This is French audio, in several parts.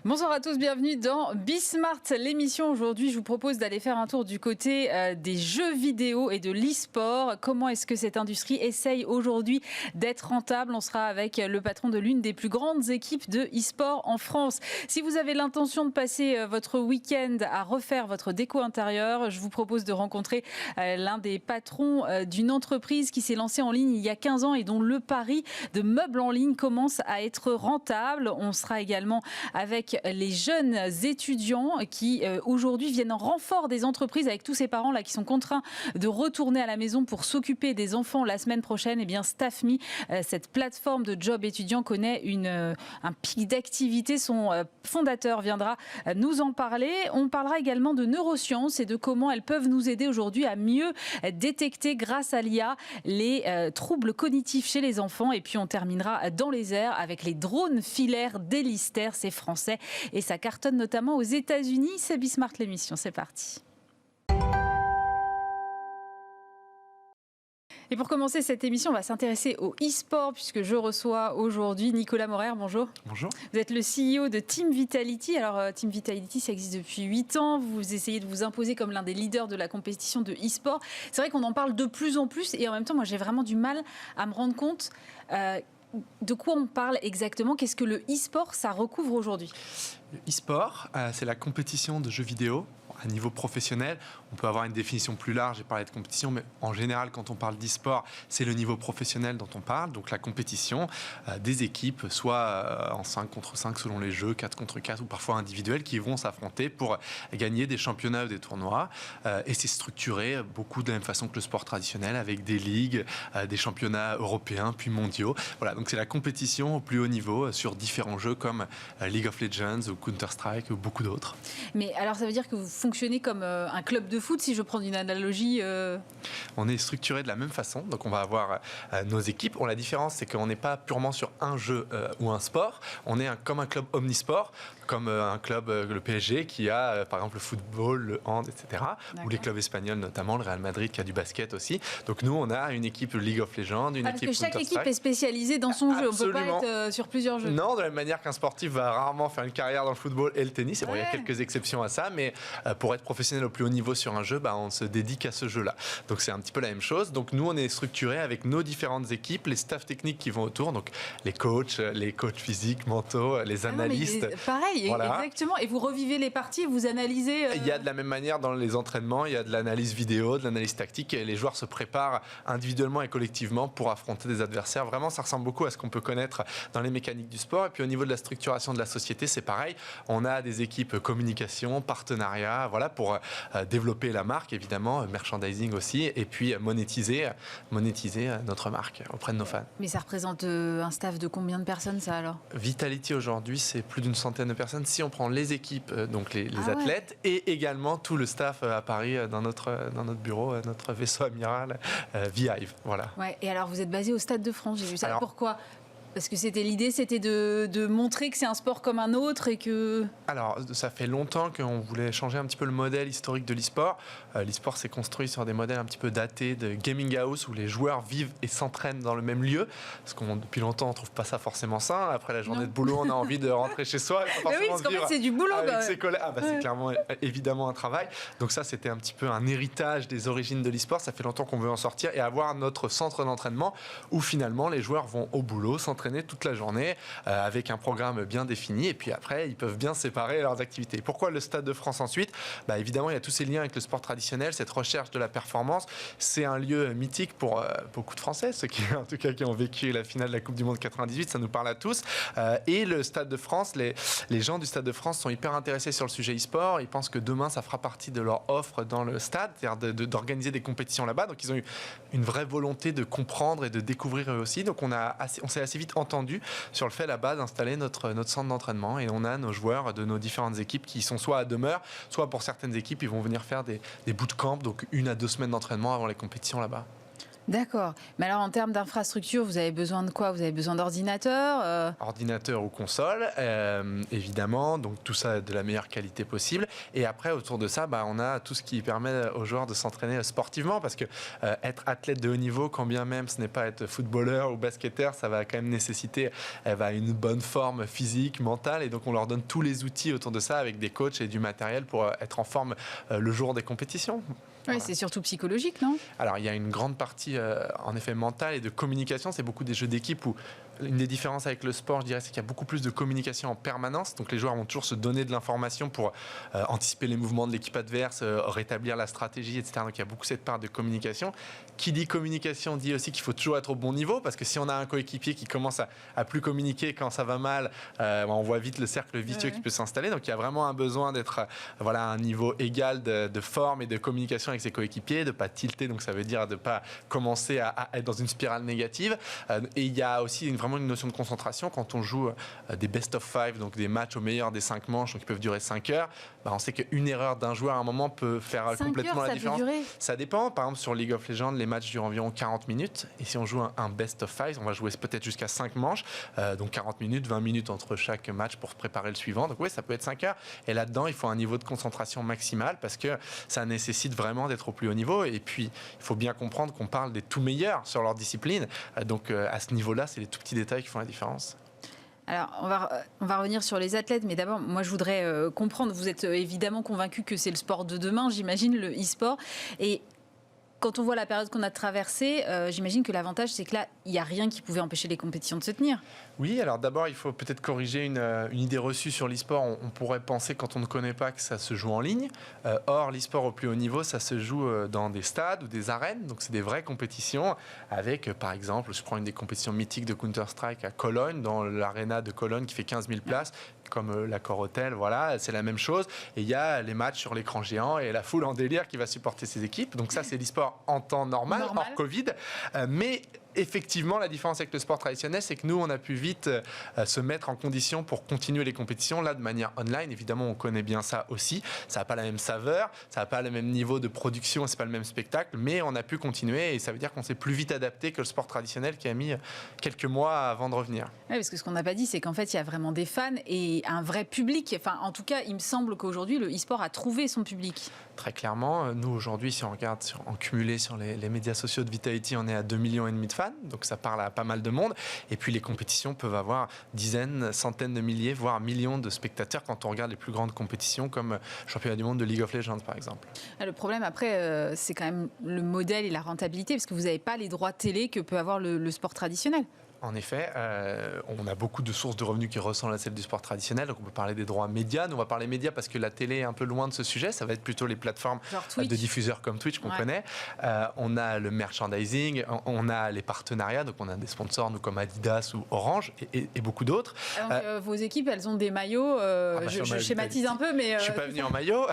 Bonsoir à tous, bienvenue dans Bismart, l'émission. Aujourd'hui, je vous propose d'aller faire un tour du côté des jeux vidéo et de l'e-sport. Comment est-ce que cette industrie essaye aujourd'hui d'être rentable? On sera avec le patron de l'une des plus grandes équipes de e-sport en France. Si vous avez l'intention de passer votre week-end à refaire votre déco intérieure, je vous propose de rencontrer l'un des patrons d'une entreprise qui s'est lancée en ligne il y a 15 ans et dont le pari de meubles en ligne commence à être rentable. On sera également avec les jeunes étudiants qui aujourd'hui viennent en renfort des entreprises avec tous ces parents là qui sont contraints de retourner à la maison pour s'occuper des enfants la semaine prochaine. Eh bien Staffme, cette plateforme de job étudiant connaît un pic d'activité. Son fondateur viendra nous en parler. On parlera également de neurosciences et de comment elles peuvent nous aider aujourd'hui à mieux détecter grâce à l'IA les troubles cognitifs chez les enfants. Et puis on terminera dans les airs avec les drones filaires d'Elister. C'est français et ça cartonne notamment aux États-Unis. C'est Bismart l'émission, c'est parti. Et pour commencer cette émission, on va s'intéresser au e-sport puisque je reçois aujourd'hui Nicolas Morer. Bonjour. Bonjour. Vous êtes le CEO de Team Vitality. Alors Team Vitality, ça existe depuis 8 ans. Vous essayez de vous imposer comme l'un des leaders de la compétition de e-sport. C'est vrai qu'on en parle de plus en plus et en même temps, moi j'ai vraiment du mal à me rendre compte de quoi on parle exactement. Qu'est-ce que le e-sport, ça recouvre aujourd'hui? Le e-sport, c'est la compétition de jeux vidéo à niveau professionnel. On peut avoir une définition plus large, j'ai parlé de compétition, mais en général, quand on parle d'e-sport, c'est le niveau professionnel dont on parle, donc la compétition des équipes, soit en 5 contre 5 selon les jeux, 4 contre 4 ou parfois individuels, qui vont s'affronter pour gagner des championnats ou des tournois. Et c'est structuré beaucoup de la même façon que le sport traditionnel, avec des ligues, des championnats européens, puis mondiaux. Voilà, donc c'est la compétition au plus haut niveau sur différents jeux comme League of Legends ou Counter-Strike ou beaucoup d'autres. Mais alors ça veut dire que vous fonctionnez comme un club de foot, si je prends une analogie On est structuré de la même façon, donc on va avoir nos équipes. La différence, c'est qu'on n'est pas purement sur un jeu ou un sport, on est comme un club omnisport, comme un club, le PSG, qui a par exemple le football, le hand, etc. D'accord. Ou les clubs espagnols, notamment le Real Madrid, qui a du basket aussi. Donc nous, on a une équipe League of Legends, une équipe Counter-Strike. Parce que chaque équipe est spécialisée dans son jeu, on ne peut pas être sur plusieurs jeux. Non, de la même manière qu'un sportif va rarement faire une carrière dans le football et le tennis. Bon, il y a quelques exceptions à ça, mais pour être professionnel au plus haut niveau sur un jeu, on se dédie qu'à ce jeu-là. Donc c'est un petit peu la même chose. Donc nous, on est structuré avec nos différentes équipes, les staffs techniques qui vont autour, donc les coachs physiques, mentaux, les analystes. Pareil, voilà. Exactement. Et vous revivez les parties, vous analysez. Il y a de la même manière dans les entraînements, il y a de l'analyse vidéo, de l'analyse tactique, et les joueurs se préparent individuellement et collectivement pour affronter des adversaires. Vraiment, ça ressemble beaucoup à ce qu'on peut connaître dans les mécaniques du sport. Et puis au niveau de la structuration de la société, c'est pareil. On a des équipes communication, partenariat, voilà, pour développer la marque, évidemment, merchandising aussi, et puis monétiser notre marque auprès de nos fans. Mais ça représente un staff de combien de personnes, ça, alors? Vitality, aujourd'hui, c'est plus d'une centaine de personnes. Si on prend les équipes, donc les athlètes, et également tout le staff à Paris, dans notre bureau, notre vaisseau amiral, Vive. Voilà. Ouais, et alors, vous êtes basé au Stade de France, j'ai vu ça. Alors, pourquoi? Parce que l'idée, c'était de montrer que c'est un sport comme un autre et que... Alors, ça fait longtemps qu'on voulait changer un petit peu le modèle historique de l'e-sport. L'e-sport s'est construit sur des modèles un petit peu datés de gaming house où les joueurs vivent et s'entraînent dans le même lieu. Parce que depuis longtemps, on ne trouve pas ça forcément sain. Après la journée de boulot, on a envie de rentrer chez soi. Mais oui, parce qu'en fait, c'est du boulot. Avec ses collègues. C'est clairement, évidemment, un travail. Donc ça, c'était un petit peu un héritage des origines de l'e-sport. Ça fait longtemps qu'on veut en sortir et avoir notre centre d'entraînement où finalement, les joueurs vont au boulot, s'entraîner toute la journée avec un programme bien défini et puis après ils peuvent bien séparer leurs activités. Pourquoi le Stade de France ensuite? Évidemment il y a tous ces liens avec le sport traditionnel, cette recherche de la performance. C'est un lieu mythique pour beaucoup de Français, ceux qui en tout cas qui ont vécu la finale de la Coupe du Monde 98, ça nous parle à tous. Et le Stade de France, les gens du Stade de France sont hyper intéressés sur le sujet e-sport. Ils pensent que demain ça fera partie de leur offre dans le stade, c'est-à-dire d'organiser des compétitions là-bas. Donc ils ont eu une vraie volonté de comprendre et de découvrir eux aussi. Donc on s'est assez vite entendu sur le fait là-bas d'installer notre centre d'entraînement et on a nos joueurs de nos différentes équipes qui sont soit à demeure, soit pour certaines équipes ils vont venir faire des bootcamps, donc 1 à 2 semaines d'entraînement avant les compétitions là-bas. D'accord. Mais alors, en termes d'infrastructure, vous avez besoin de quoi? Vous avez besoin d'ordinateurs Ordinateur ou console, évidemment. Donc, tout ça de la meilleure qualité possible. Et après, autour de ça, on a tout ce qui permet aux joueurs de s'entraîner sportivement. Parce que être athlète de haut niveau, quand bien même ce n'est pas être footballeur ou basketteur, ça va quand même nécessiter une bonne forme physique, mentale. Et donc, on leur donne tous les outils autour de ça avec des coachs et du matériel pour être en forme le jour des compétitions. Oui, c'est surtout psychologique, non? Alors, il y a une grande partie, en effet, mentale et de communication. C'est beaucoup des jeux d'équipe où une des différences avec le sport, je dirais, c'est qu'il y a beaucoup plus de communication en permanence. Donc, les joueurs vont toujours se donner de l'information pour anticiper les mouvements de l'équipe adverse, rétablir la stratégie, etc. Donc, il y a beaucoup cette part de communication. Qui dit communication dit aussi qu'il faut toujours être au bon niveau, parce que si on a un coéquipier qui commence à plus communiquer quand ça va mal, on voit vite le cercle vicieux qui peut s'installer. Donc, il y a vraiment un besoin d'être à un niveau égal de forme et de communication avec ses coéquipiers, de ne pas tilter, donc ça veut dire de ne pas commencer à être dans une spirale négative. Et il y a aussi vraiment une notion de concentration quand on joue des best of 5, donc des matchs au meilleur des 5 manches, donc qui peuvent durer 5 heures. On sait qu'une erreur d'un joueur à un moment peut faire complètement la différence. Ça dépend. Par exemple, sur League of Legends, les matchs durent environ 40 minutes. Et si on joue un best of 5, on va jouer peut-être jusqu'à 5 manches, donc 40 minutes, 20 minutes entre chaque match pour préparer le suivant. Donc oui, ça peut être 5 heures. Et là-dedans, il faut un niveau de concentration maximal parce que ça nécessite vraiment d'être au plus haut niveau. Et puis, il faut bien comprendre qu'on parle des tout meilleurs sur leur discipline. Donc, à ce niveau-là, c'est les tout petits détails qui font la différence. Alors, on va revenir sur les athlètes, mais d'abord, moi, je voudrais comprendre, vous êtes évidemment convaincu que c'est le sport de demain, j'imagine, le e-sport. Et quand on voit la période qu'on a traversée, j'imagine que l'avantage, c'est que là, il n'y a rien qui pouvait empêcher les compétitions de se tenir. Oui, alors d'abord, il faut peut-être corriger une idée reçue sur l'e-sport. On pourrait penser, quand on ne connaît pas, que ça se joue en ligne. Or, l'e-sport au plus haut niveau, ça se joue dans des stades ou des arènes. Donc, c'est des vraies compétitions avec, par exemple, je prends une des compétitions mythiques de Counter-Strike à Cologne, dans l'aréna de Cologne qui fait 15 000 places. Comme l'Accor Hotel, voilà, c'est la même chose. Et il y a les matchs sur l'écran géant et la foule en délire qui va supporter ces équipes. Donc ça, c'est l'e-sport en temps normal. Hors Covid. Mais effectivement, la différence avec le sport traditionnel, c'est que nous, on a pu vite se mettre en condition pour continuer les compétitions, là, de manière online. Évidemment, on connaît bien ça aussi. Ça n'a pas la même saveur, ça n'a pas le même niveau de production, c'est pas le même spectacle, mais on a pu continuer et ça veut dire qu'on s'est plus vite adapté que le sport traditionnel qui a mis quelques mois avant de revenir. Oui, parce que ce qu'on n'a pas dit, c'est qu'en fait, il y a vraiment des fans et un vrai public. Enfin, en tout cas, il me semble qu'aujourd'hui, le e-sport a trouvé son public. Très clairement, nous, aujourd'hui, si on regarde en cumulé sur les médias sociaux de Vitality, on est à 2,5 millions de fans, donc ça parle à pas mal de monde. Et puis les compétitions peuvent avoir dizaines, centaines de milliers, voire millions de spectateurs quand on regarde les plus grandes compétitions comme le championnat du monde de League of Legends, par exemple. Le problème, après, c'est quand même le modèle et la rentabilité, parce que vous n'avez pas les droits télé que peut avoir le sport traditionnel. En effet, on a beaucoup de sources de revenus qui ressemblent à celles du sport traditionnel. Donc on peut parler des droits médias. Nous, on va parler médias parce que la télé est un peu loin de ce sujet. Ça va être plutôt les plateformes de diffuseurs comme Twitch qu'on connaît. On a le merchandising, on a les partenariats. Donc on a des sponsors, nous, comme Adidas ou Orange et beaucoup d'autres. Vos équipes, elles ont des maillots. Je schématise un peu, mais... Je ne suis pas venu en maillot,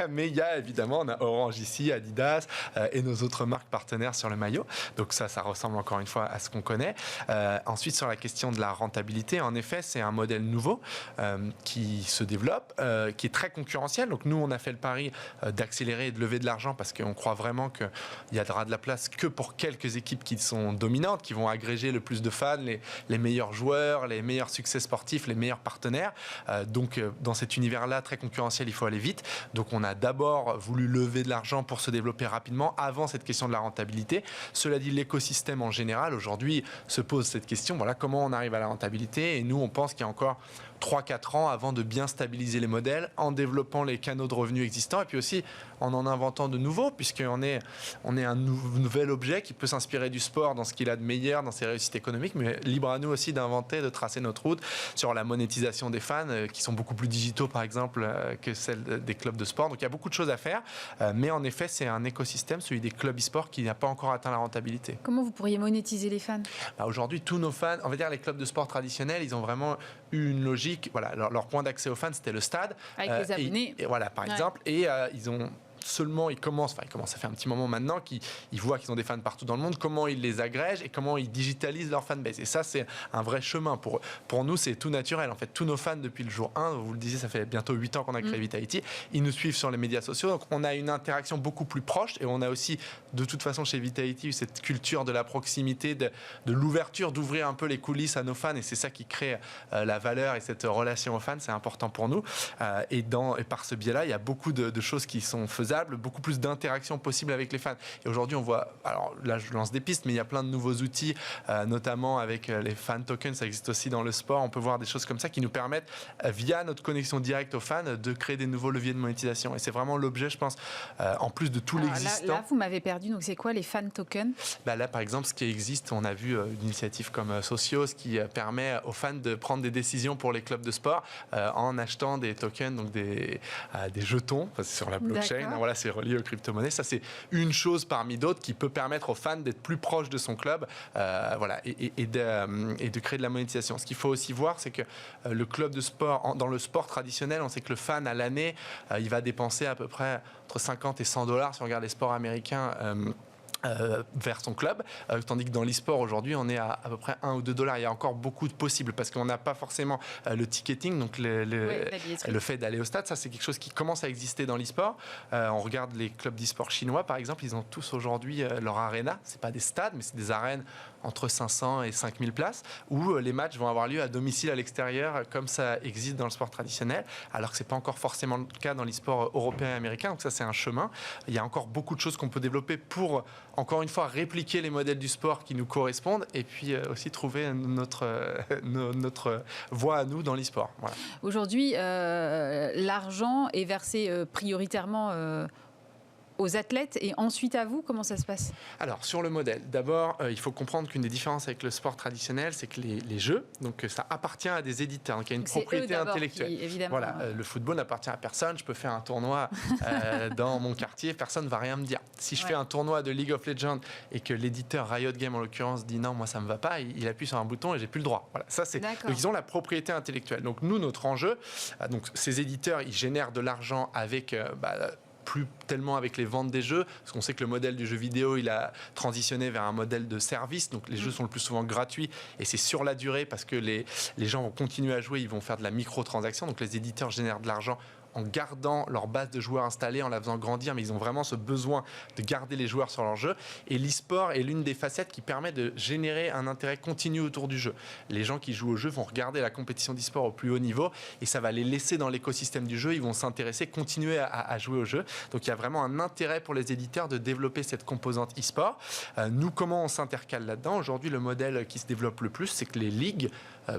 mais il y a évidemment, on a Orange ici, Adidas et nos autres marques partenaires sur le maillot. Donc ça ressemble encore une fois à ce qu'on connaît. Ensuite, sur la question de la rentabilité, en effet, c'est un modèle nouveau qui se développe, qui est très concurrentiel. Donc nous, on a fait le pari d'accélérer et de lever de l'argent parce qu'on croit vraiment qu'il y aura de la place que pour quelques équipes qui sont dominantes, qui vont agréger le plus de fans, les meilleurs joueurs, les meilleurs succès sportifs, les meilleurs partenaires. Donc dans cet univers-là, très concurrentiel, il faut aller vite. Donc on a d'abord voulu lever de l'argent pour se développer rapidement avant cette question de la rentabilité. Cela dit, l'écosystème en général, aujourd'hui, se pose cette question, voilà comment on arrive à la rentabilité. Et nous, on pense qu'il y a encore 3-4 ans avant de bien stabiliser les modèles en développant les canaux de revenus existants et puis aussi en inventant de nouveaux, puisqu'on est un nouvel objet qui peut s'inspirer du sport dans ce qu'il a de meilleur, dans ses réussites économiques, mais libre à nous aussi d'inventer, de tracer notre route sur la monétisation des fans qui sont beaucoup plus digitaux par exemple que celle des clubs de sport. Donc il y a beaucoup de choses à faire, mais en effet c'est un écosystème, celui des clubs e-sport, qui n'a pas encore atteint la rentabilité. Comment vous pourriez monétiser les fans ? Aujourd'hui, tous nos fans, on va dire les clubs de sport traditionnels, ils ont vraiment eu une logique. Voilà, leur point d'accès aux fans, c'était le stade. Avec les abonnés. Et voilà, par exemple. Et ils ont seulement ils commencent, ça fait un petit moment maintenant qu'ils voient qu'ils ont des fans partout dans le monde, comment ils les agrègent et comment ils digitalisent leur fanbase. Et ça, c'est un vrai chemin. Pour nous, c'est tout naturel. En fait, tous nos fans, depuis le jour 1, vous le disiez, ça fait bientôt 8 ans qu'on a créé Vitality, ils nous suivent sur les médias sociaux. Donc, on a une interaction beaucoup plus proche et on a aussi, de toute façon, chez Vitality, eu cette culture de la proximité, de l'ouverture, d'ouvrir un peu les coulisses à nos fans. Et c'est ça qui crée la valeur et cette relation aux fans. C'est important pour nous. Et par ce biais-là, il y a beaucoup de choses qui sont faisables, beaucoup plus d'interactions possibles avec les fans. Et aujourd'hui, on voit, alors là, je lance des pistes, mais il y a plein de nouveaux outils, notamment avec les fan tokens, ça existe aussi dans le sport. On peut voir des choses comme ça qui nous permettent, via notre connexion directe aux fans, de créer des nouveaux leviers de monétisation. Et c'est vraiment l'objet, je pense, en plus de tout l'existant. Là, vous m'avez perdu. Donc, c'est quoi les fan tokens? Là, par exemple, ce qui existe, on a vu une initiative comme Socios qui permet aux fans de prendre des décisions pour les clubs de sport en achetant des tokens, donc des jetons sur la blockchain. Voilà, c'est relié aux crypto-monnaies. Ça, c'est une chose parmi d'autres qui peut permettre aux fans d'être plus proches de son club, voilà, et de créer de la monétisation. Ce qu'il faut aussi voir, c'est que le club de sport, dans le sport traditionnel, on sait que le fan à l'année, il va dépenser à peu près entre 50 et 100 $ si on regarde les sports américains. Vers son club, tandis que dans l'e-sport aujourd'hui on est à peu près 1 ou 2 $. Il y a encore beaucoup de possibles parce qu'on n'a pas forcément le ticketing, donc le fait d'aller au stade. Ça, c'est quelque chose qui commence à exister dans l'e-sport. On regarde les clubs d'e-sport chinois par exemple, ils ont tous aujourd'hui leur arena. C'est pas des stades, mais c'est des arènes entre 500 et 5000 places où les matchs vont avoir lieu à domicile, à l'extérieur, comme ça existe dans le sport traditionnel, alors que c'est pas encore forcément le cas dans l'e-sport européen et américain. Donc ça, c'est un chemin. Il y a encore beaucoup de choses qu'on peut développer pour, encore une fois, répliquer les modèles du sport qui nous correspondent et puis aussi trouver notre voie à nous dans l'e-sport. Voilà. Aujourd'hui, l'argent est versé prioritairement aux athlètes et ensuite à vous? Comment ça se passe? Alors, sur le modèle, d'abord, il faut comprendre qu'une des différences avec le sport traditionnel, c'est que les jeux, donc ça appartient à des éditeurs, donc il y a une propriété intellectuelle. Évidemment. Voilà, le football n'appartient à personne. Je peux faire un tournoi dans mon quartier, personne ne va rien me dire. Si je fais un tournoi de League of Legends et que l'éditeur Riot Games, en l'occurrence, dit non, moi ça me va pas, il appuie sur un bouton et j'ai plus le droit. Voilà, ça c'est. Donc ils ont la propriété intellectuelle. Donc nous, notre enjeu, donc ces éditeurs, ils génèrent de l'argent avec plus tellement avec les ventes des jeux, parce qu'on sait que le modèle du jeu vidéo, il a transitionné vers un modèle de service, donc les jeux sont le plus souvent gratuits, et c'est sur la durée, parce que les gens vont continuer à jouer, ils vont faire de la microtransaction, donc les éditeurs génèrent de l'argent en gardant leur base de joueurs installée, en la faisant grandir, mais ils ont vraiment ce besoin de garder les joueurs sur leur jeu. Et l'e-sport est l'une des facettes qui permet de générer un intérêt continu autour du jeu. Les gens qui jouent au jeu vont regarder la compétition d'e-sport au plus haut niveau et ça va les laisser dans l'écosystème du jeu. Ils vont s'intéresser, continuer à jouer au jeu. Donc il y a vraiment un intérêt pour les éditeurs de développer cette composante e-sport. Nous, comment on s'intercale là-dedans? Aujourd'hui, le modèle qui se développe le plus, c'est que les ligues,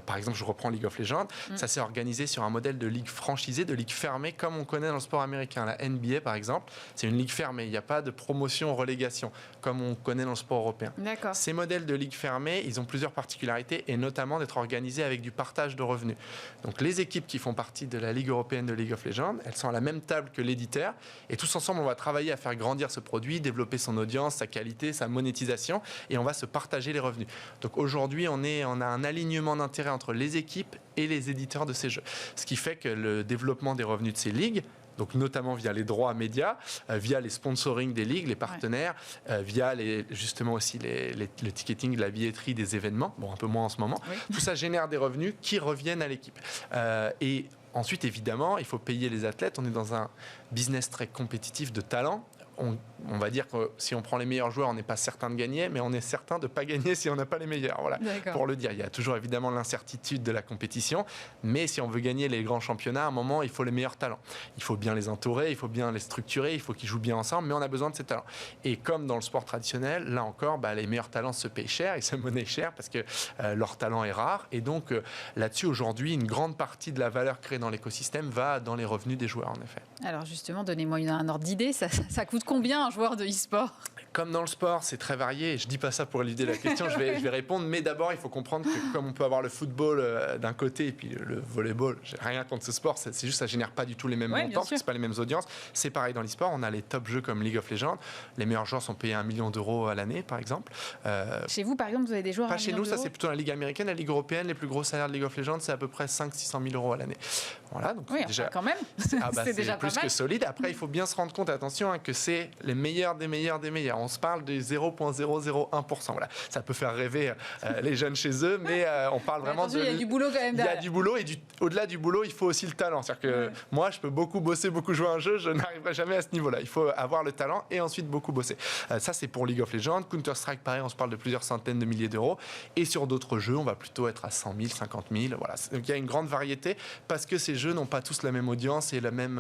par exemple, je reprends League of Legends, ça s'est organisé sur un modèle de ligue franchisée, de ligue fermée, comme on connaît dans le sport américain. La NBA, par exemple, c'est une ligue fermée. Il n'y a pas de promotion-relégation, comme on connaît dans le sport européen. D'accord. Ces modèles de ligue fermée, ils ont plusieurs particularités, et notamment d'être organisés avec du partage de revenus. Donc, les équipes qui font partie de la Ligue européenne de League of Legends, elles sont à la même table que l'éditeur, et tous ensemble, on va travailler à faire grandir ce produit, développer son audience, sa qualité, sa monétisation, et on va se partager les revenus. Donc, aujourd'hui, on a un alignement d'intérêt entre les équipes et les éditeurs de ces jeux. Ce qui fait que le développement des revenus de ces ligues, donc notamment via les droits médias, via les sponsoring des ligues, les partenaires, via justement aussi le ticketing, la billetterie des événements, bon un peu moins en ce moment, tout ça génère des revenus qui reviennent à l'équipe. Et ensuite, évidemment, il faut payer les athlètes. On est dans un business très compétitif de talent. On va dire que si on prend les meilleurs joueurs, on n'est pas certain de gagner, mais on est certain de ne pas gagner si on n'a pas les meilleurs. Voilà, pour le dire. Il y a toujours évidemment l'incertitude de la compétition, mais si on veut gagner les grands championnats, à un moment, il faut les meilleurs talents. Il faut bien les entourer, il faut bien les structurer, il faut qu'ils jouent bien ensemble, mais on a besoin de ces talents. Et comme dans le sport traditionnel, là encore, les meilleurs talents se payent cher, ils se monnaient cher parce que leur talent est rare. Et donc là-dessus, aujourd'hui, une grande partie de la valeur créée dans l'écosystème va dans les revenus des joueurs, en effet. Alors justement, donnez-moi un ordre d'idée, ça coûte combien un joueur de e-sport? Comme dans le sport, c'est très varié. Je dis pas ça pour éluder la question, je vais répondre. Mais d'abord, il faut comprendre que comme on peut avoir le football d'un côté et puis le volleyball, j'ai rien contre ce sport, c'est juste ça génère pas du tout les mêmes montants, parce que c'est pas les mêmes audiences. C'est pareil dans l'e-sport, on a les top jeux comme League of Legends. Les meilleurs joueurs sont payés 1 million d'euros à l'année, par exemple. Chez vous, par exemple, vous avez des joueurs Pas à 1 chez million nous, ça d'euros c'est plutôt la Ligue américaine, la Ligue européenne. Les plus gros salaires de League of Legends, c'est à peu près 500-600 000 euros à l'année. Voilà, donc oui, déjà, enfin, quand même, c'est déjà plus pas mal. que solide. Après, il faut bien se rendre compte, attention, que c'est les meilleurs des meilleurs des meilleurs. On se parle des 0,001%. Voilà. Ça peut faire rêver les jeunes chez eux, mais on parle vraiment il y a du boulot quand même Il y a derrière. du boulot et au-delà du boulot, il faut aussi le talent. C'est-à-dire que moi, je peux beaucoup bosser, beaucoup jouer à un jeu, je n'arriverai jamais à ce niveau-là. Il faut avoir le talent et ensuite beaucoup bosser. Ça, c'est pour League of Legends. Counter-Strike, pareil, on se parle de plusieurs centaines de milliers d'euros. Et sur d'autres jeux, on va plutôt être à 100 000, 50 000. Voilà. Donc il y a une grande variété parce que ces jeux n'ont pas tous la même audience et la même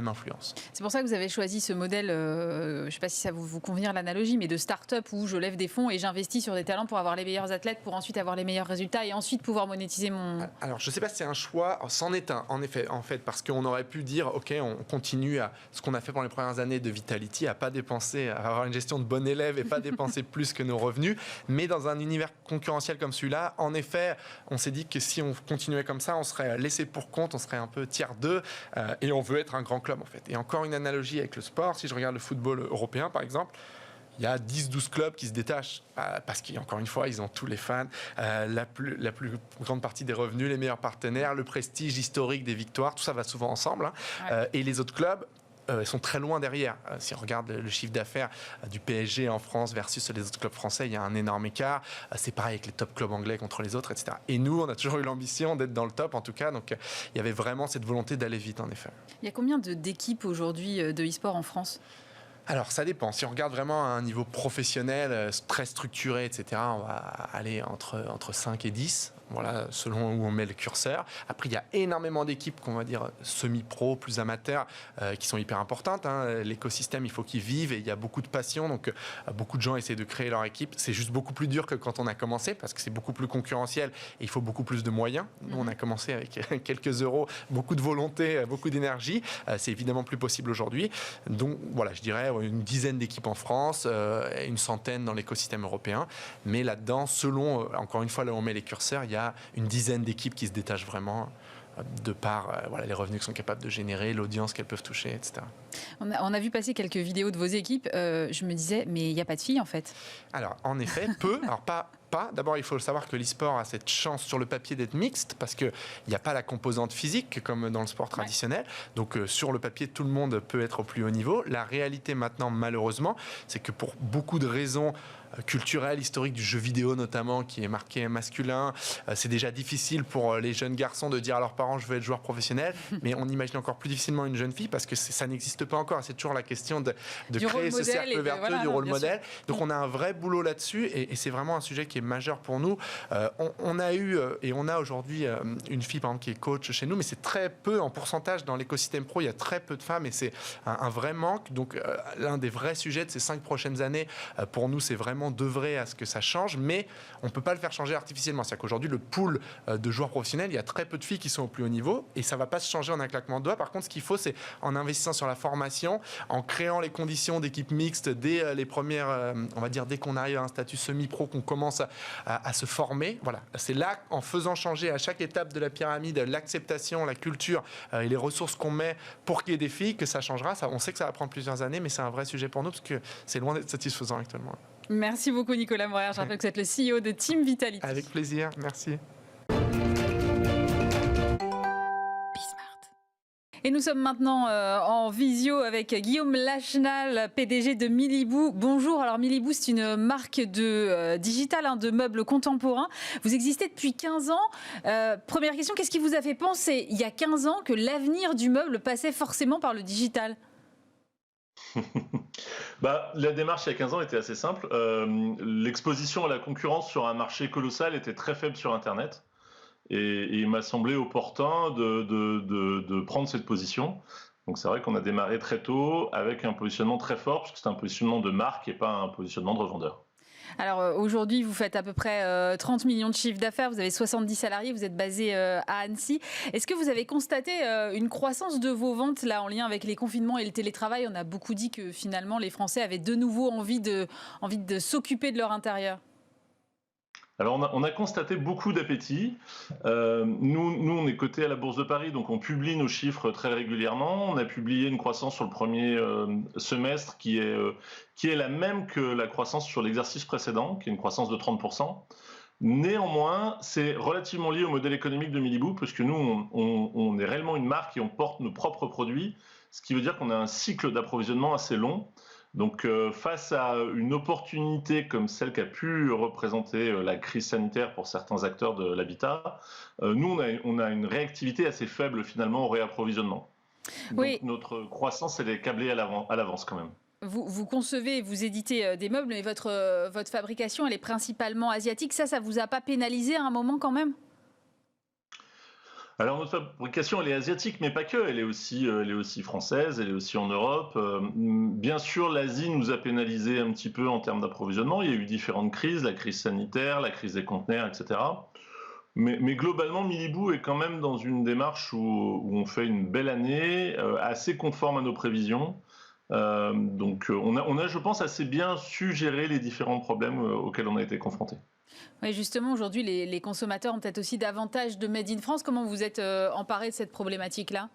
influence. C'est pour ça que vous avez choisi ce modèle, je ne sais pas si ça vous convient l'analogie, mais de start-up où je lève des fonds et j'investis sur des talents pour avoir les meilleurs athlètes, pour ensuite avoir les meilleurs résultats et ensuite pouvoir monétiser mon... Alors, je ne sais pas si c'est un choix, c'en est un, en effet, parce qu'on aurait pu dire, OK, on continue à ce qu'on a fait pendant les premières années de Vitality, à pas dépenser, à avoir une gestion de bon élève et pas dépenser plus que nos revenus. Mais dans un univers concurrentiel comme celui-là, en effet, on s'est dit que si on continuait comme ça, on serait laissé pour compte, on serait un peu tiers 2 et on veut être un grand club, en fait. Et encore une analogie avec le sport, si je regarde le football européen, par exemple, il y a 10-12 clubs qui se détachent parce qu'encore une fois, ils ont tous les fans, la plus grande partie des revenus, les meilleurs partenaires, le prestige historique des victoires, tout ça va souvent ensemble. Hein. Ouais. Et les autres clubs sont très loin derrière. Si on regarde le chiffre d'affaires du PSG en France versus les autres clubs français, il y a un énorme écart. C'est pareil avec les top clubs anglais contre les autres, etc. Et nous, on a toujours eu l'ambition d'être dans le top, en tout cas. Donc, il y avait vraiment cette volonté d'aller vite, en effet. Il y a combien d'équipes aujourd'hui de e-sport en France ? Alors, ça dépend. Si on regarde vraiment à un niveau professionnel, très structuré, etc., on va aller entre 5 et 10. Voilà, selon où on met le curseur. Après, il y a énormément d'équipes qu'on va dire semi-pro, plus amateurs, qui sont hyper importantes. Hein. L'écosystème, il faut qu'il vive et il y a beaucoup de passion. Donc, beaucoup de gens essaient de créer leur équipe. C'est juste beaucoup plus dur que quand on a commencé parce que c'est beaucoup plus concurrentiel et il faut beaucoup plus de moyens. Nous, on a commencé avec quelques euros, beaucoup de volonté, beaucoup d'énergie. C'est évidemment plus possible aujourd'hui. Donc, voilà, je dirais une dizaine d'équipes en France, une centaine dans l'écosystème européen. Mais là-dedans, selon, encore une fois, là où on met les curseurs, il y a une dizaine d'équipes qui se détachent vraiment de par les revenus qu'elles sont capables de générer, l'audience qu'elles peuvent toucher, etc. On a vu passer quelques vidéos de vos équipes. Je me disais, mais il n'y a pas de filles en fait. Alors, en effet, peu. Alors, pas. D'abord, il faut savoir que l'e-sport a cette chance sur le papier d'être mixte parce qu'il n'y a pas la composante physique comme dans le sport traditionnel. Donc, sur le papier, tout le monde peut être au plus haut niveau. La réalité maintenant, malheureusement, c'est que pour beaucoup de raisons culturelles, historiques du jeu vidéo notamment, qui est marqué masculin, c'est déjà difficile pour les jeunes garçons de dire à leurs parents « je veux être joueur professionnel », mais on imagine encore plus difficilement une jeune fille parce que ça n'existe pas encore. C'est toujours la question de créer ce cercle vertueux du rôle modèle. Donc, on a un vrai boulot là-dessus et c'est vraiment un sujet qui est majeur pour nous. On a eu et on a aujourd'hui une fille par exemple qui est coach chez nous, mais c'est très peu en pourcentage dans l'écosystème pro. Il y a très peu de femmes et c'est un vrai manque. Donc l'un des vrais sujets de ces 5 prochaines années pour nous, c'est vraiment d'œuvrer à ce que ça change, mais on ne peut pas le faire changer artificiellement. C'est-à-dire qu'aujourd'hui, le pool de joueurs professionnels, il y a très peu de filles qui sont au plus haut niveau et ça ne va pas se changer en un claquement de doigts. Par contre, ce qu'il faut, c'est en investissant sur la formation, en créant les conditions d'équipe mixte dès les premières, on va dire, dès qu'on arrive à un statut semi-pro, qu'on commence à se former. Voilà. C'est là, en faisant changer à chaque étape de la pyramide l'acceptation, la culture et les ressources qu'on met pour qu'il y ait des filles, que ça changera. Ça, on sait que ça va prendre plusieurs années, mais c'est un vrai sujet pour nous parce que c'est loin d'être satisfaisant actuellement. Merci beaucoup Nicolas Morer. Je rappelle que vous êtes le CEO de Team Vitality. Avec plaisir, merci. Et nous sommes maintenant en visio avec Guillaume Lachenal, PDG de Milibou. Bonjour, alors Milibou, c'est une marque de digital, de meubles contemporains. Vous existez depuis 15 ans. Première question, qu'est-ce qui vous a fait penser, il y a 15 ans, que l'avenir du meuble passait forcément par le digital ? La démarche il y a 15 ans était assez simple. L'exposition à la concurrence sur un marché colossal était très faible sur Internet. Et il m'a semblé opportun de prendre cette position. Donc c'est vrai qu'on a démarré très tôt avec un positionnement très fort, puisque c'est un positionnement de marque et pas un positionnement de revendeur. Alors aujourd'hui, vous faites à peu près 30 millions de chiffres d'affaires, vous avez 70 salariés, vous êtes basé à Annecy. Est-ce que vous avez constaté une croissance de vos ventes là en lien avec les confinements et le télétravail? On a beaucoup dit que finalement les Français avaient de nouveau envie de s'occuper de leur intérieur. Alors, on a constaté beaucoup d'appétit. Nous, on est coté à la Bourse de Paris, donc on publie nos chiffres très régulièrement. On a publié une croissance sur le premier semestre qui est la même que la croissance sur l'exercice précédent, qui est une croissance de 30%. Néanmoins, c'est relativement lié au modèle économique de Miliboo, puisque nous, on est réellement une marque et on porte nos propres produits, ce qui veut dire qu'on a un cycle d'approvisionnement assez long. Donc, face à une opportunité comme celle qu'a pu représenter la crise sanitaire pour certains acteurs de l'habitat, nous, on a une réactivité assez faible finalement au réapprovisionnement. Donc, Oui. notre croissance, elle est câblée à l'avance quand même. Vous concevez, vous éditez des meubles, mais votre fabrication, elle est principalement asiatique. Ça vous a pas pénalisé à un moment quand même? Alors notre fabrication, elle est asiatique, mais pas que. Elle est aussi française, elle est aussi en Europe. Bien sûr, l'Asie nous a pénalisé un petit peu en termes d'approvisionnement. Il y a eu différentes crises, la crise sanitaire, la crise des conteneurs, etc. Mais globalement, Miliboo est quand même dans une démarche où on fait une belle année, assez conforme à nos prévisions. Donc on a, je pense, assez bien su gérer les différents problèmes auxquels on a été confrontés. Oui, justement, aujourd'hui, les consommateurs ont peut-être aussi davantage de Made in France. Comment vous êtes emparé de cette problématique-là?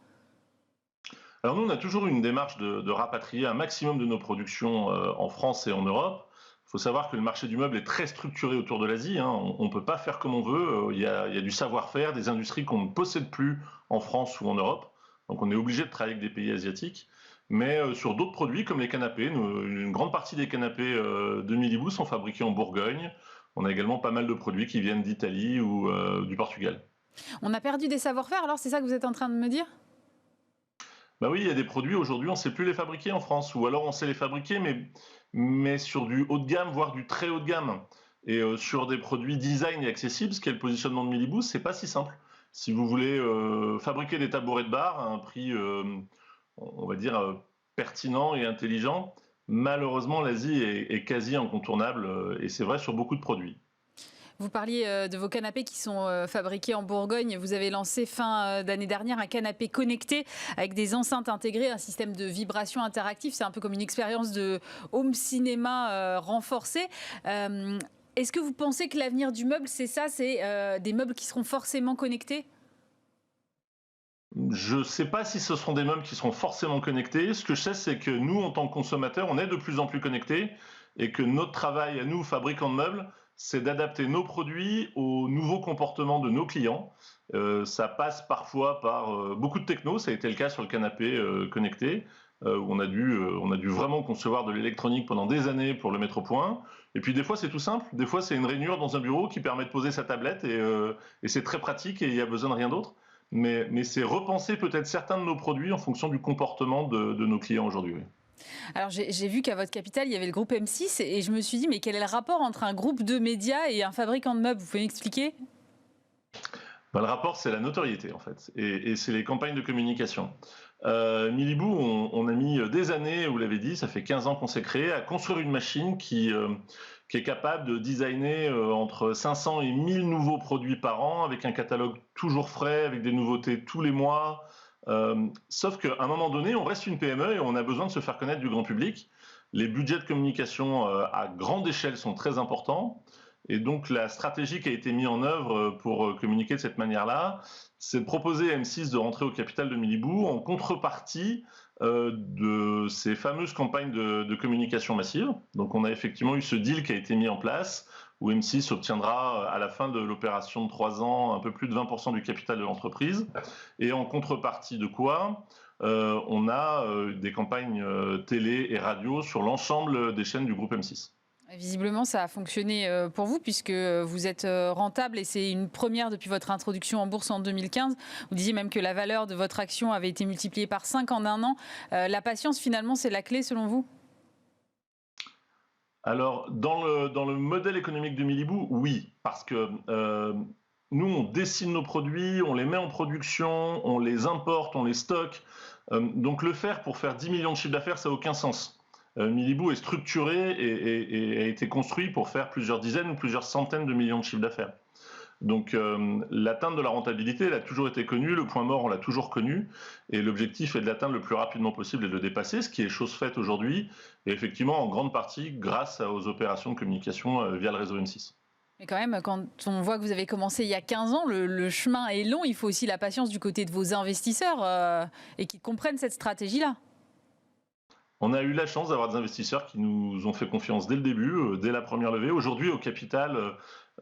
Alors nous, on a toujours eu une démarche de rapatrier un maximum de nos productions en France et en Europe. Il faut savoir que le marché du meuble est très structuré autour de l'Asie, hein. On ne peut pas faire comme on veut. Il y a du savoir-faire, des industries qu'on ne possède plus en France ou en Europe. Donc on est obligé de travailler avec des pays asiatiques. Mais sur d'autres produits comme les canapés, une grande partie des canapés de Miliboo sont fabriqués en Bourgogne. On a également pas mal de produits qui viennent d'Italie ou du Portugal. On a perdu des savoir-faire, alors c'est ça que vous êtes en train de me dire? Bah oui, il y a des produits aujourd'hui, on ne sait plus les fabriquer en France, ou alors on sait les fabriquer, mais sur du haut de gamme, voire du très haut de gamme. Et sur des produits design et accessibles, ce qui est le positionnement de Miliboo, c'est pas si simple. Si vous voulez fabriquer des tabourets de bar à un prix, on va dire, pertinent et intelligent, malheureusement, l'Asie est quasi incontournable, et c'est vrai sur beaucoup de produits. Vous parliez de vos canapés qui sont fabriqués en Bourgogne. Vous avez lancé fin d'année dernière un canapé connecté avec des enceintes intégrées, un système de vibration interactif. C'est un peu comme une expérience de home cinéma renforcée. Est-ce que vous pensez que l'avenir du meuble, c'est ça, c'est des meubles qui seront forcément connectés? Je ne sais pas si ce seront des meubles qui seront forcément connectés. Ce que je sais, c'est que nous, en tant que consommateurs, on est de plus en plus connectés et que notre travail à nous, fabricants de meubles, c'est d'adapter nos produits aux nouveaux comportements de nos clients. Ça passe parfois par beaucoup de techno. Ça a été le cas sur le canapé connecté, où on a dû vraiment concevoir de l'électronique pendant des années pour le mettre au point. Et puis des fois, c'est tout simple. Des fois, c'est une rainure dans un bureau qui permet de poser sa tablette et c'est très pratique et il n'y a besoin de rien d'autre. Mais c'est repenser peut-être certains de nos produits en fonction du comportement de nos clients aujourd'hui. Oui. Alors j'ai vu qu'à votre capital, il y avait le groupe M6 et je me suis dit, mais quel est le rapport entre un groupe de médias et un fabricant de meubles? Vous pouvez m'expliquer? Ben, le rapport, c'est la notoriété en fait, et c'est les campagnes de communication. Miliboo, on a mis des années, vous l'avez dit, ça fait 15 ans qu'on s'est créé, à construire une machine qui est capable de designer entre 500 et 1000 nouveaux produits par an, avec un catalogue toujours frais, avec des nouveautés tous les mois. Sauf qu'à un moment donné, on reste une PME et on a besoin de se faire connaître du grand public. Les budgets de communication à grande échelle sont très importants. Et donc la stratégie qui a été mise en œuvre pour communiquer de cette manière-là, c'est de proposer à M6 de rentrer au capital de Miliboo en contrepartie de ces fameuses campagnes de communication massive. Donc on a effectivement eu ce deal qui a été mis en place, où M6 obtiendra à la fin de l'opération de 3 ans un peu plus de 20% du capital de l'entreprise. Et en contrepartie de quoi on a des campagnes télé et radio sur l'ensemble des chaînes du groupe M6. Visiblement, ça a fonctionné pour vous puisque vous êtes rentable et c'est une première depuis votre introduction en bourse en 2015. Vous disiez même que la valeur de votre action avait été multipliée par 5 en un an. La patience, finalement, c'est la clé selon vous? Alors, dans le modèle économique de Miliboo, oui, parce que nous, on dessine nos produits, on les met en production, on les importe, on les stocke. Donc, le faire pour faire 10 millions de chiffres d'affaires, ça n'a aucun sens. Miliboo est structuré et a été construit pour faire plusieurs dizaines ou plusieurs centaines de millions de chiffres d'affaires. Donc l'atteinte de la rentabilité, elle a toujours été connue, le point mort, on l'a toujours connu, et l'objectif est de l'atteindre le plus rapidement possible et de le dépasser, ce qui est chose faite aujourd'hui, et effectivement en grande partie grâce aux opérations de communication via le réseau M6. Mais quand même, quand on voit que vous avez commencé il y a 15 ans, le chemin est long, il faut aussi la patience du côté de vos investisseurs et qu'ils comprennent cette stratégie-là. On a eu la chance d'avoir des investisseurs qui nous ont fait confiance dès le début, dès la première levée. Aujourd'hui, au capital,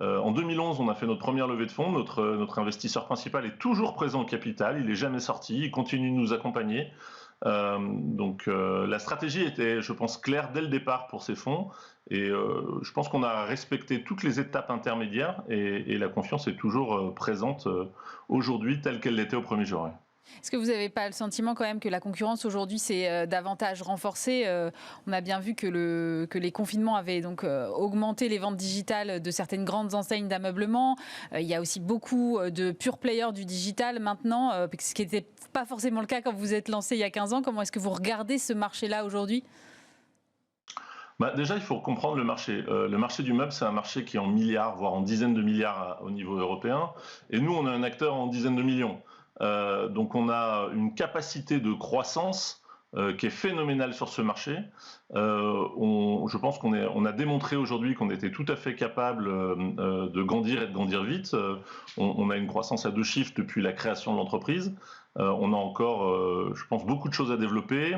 en 2011, on a fait notre première levée de fonds. Notre investisseur principal est toujours présent au capital. Il n'est jamais sorti. Il continue de nous accompagner. Donc la stratégie était, je pense, claire dès le départ pour ces fonds. Et je pense qu'on a respecté toutes les étapes intermédiaires. Et la confiance est toujours présente aujourd'hui telle qu'elle l'était au premier jour. Est-ce que vous n'avez pas le sentiment quand même que la concurrence aujourd'hui s'est davantage renforcée? On a bien vu que les confinements avaient donc augmenté les ventes digitales de certaines grandes enseignes d'ameublement. Il y a aussi beaucoup de pure players du digital maintenant, ce qui n'était pas forcément le cas quand vous êtes lancé il y a 15 ans. Comment est-ce que vous regardez ce marché-là aujourd'hui? Déjà, il faut comprendre le marché. Le marché du meuble, c'est un marché qui est en milliards, voire en dizaines de milliards au niveau européen. Et nous, on est un acteur en dizaines de millions. Donc on a une capacité de croissance qui est phénoménale sur ce marché. Je pense qu'on a démontré aujourd'hui qu'on était tout à fait capable de grandir et de grandir vite. On a une croissance à 2 chiffres depuis la création de l'entreprise. On a encore, je pense, beaucoup de choses à développer.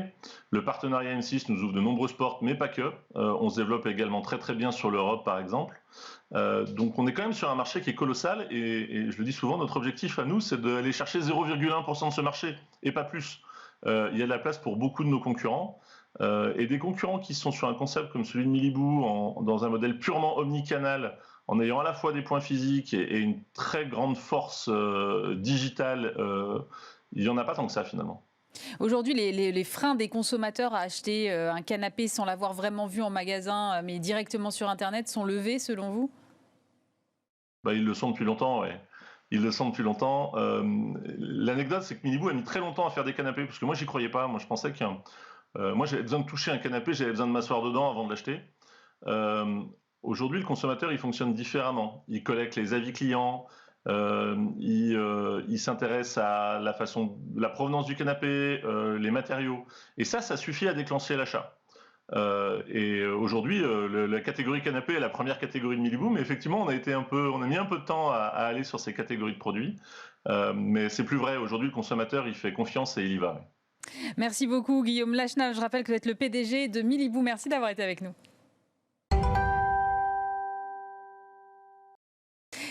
Le partenariat M6 nous ouvre de nombreuses portes, mais pas que. On se développe également très très bien sur l'Europe, par exemple. Donc on est quand même sur un marché qui est colossal et je le dis souvent, notre objectif à nous, c'est d'aller chercher 0,1% de ce marché et pas plus. Il y a de la place pour beaucoup de nos concurrents et des concurrents qui sont sur un concept comme celui de Miliboo, dans un modèle purement omnicanal, en ayant à la fois des points physiques et une très grande force digitale. Il n'y en a pas tant que ça finalement. Aujourd'hui, les freins des consommateurs à acheter un canapé sans l'avoir vraiment vu en magasin, mais directement sur Internet, sont levés selon vous? Ils le sont depuis longtemps, ouais. Ils le sont depuis longtemps. L'anecdote, c'est que Miliboo a mis très longtemps à faire des canapés, parce que moi, j'y croyais pas. Moi, je pensais moi, j'avais besoin de toucher un canapé, j'avais besoin de m'asseoir dedans avant de l'acheter. Aujourd'hui, le consommateur, il fonctionne différemment. Il collecte les avis clients, il s'intéresse à la provenance du canapé, les matériaux. Et ça suffit à déclencher l'achat. Et aujourd'hui, la catégorie canapé est la première catégorie de Miliboo, mais effectivement, on a mis un peu de temps à aller sur ces catégories de produits. Mais c'est plus vrai. Aujourd'hui, le consommateur, il fait confiance et il y va. Merci beaucoup, Guillaume Lachenal. Je rappelle que vous êtes le PDG de Miliboo. Merci d'avoir été avec nous.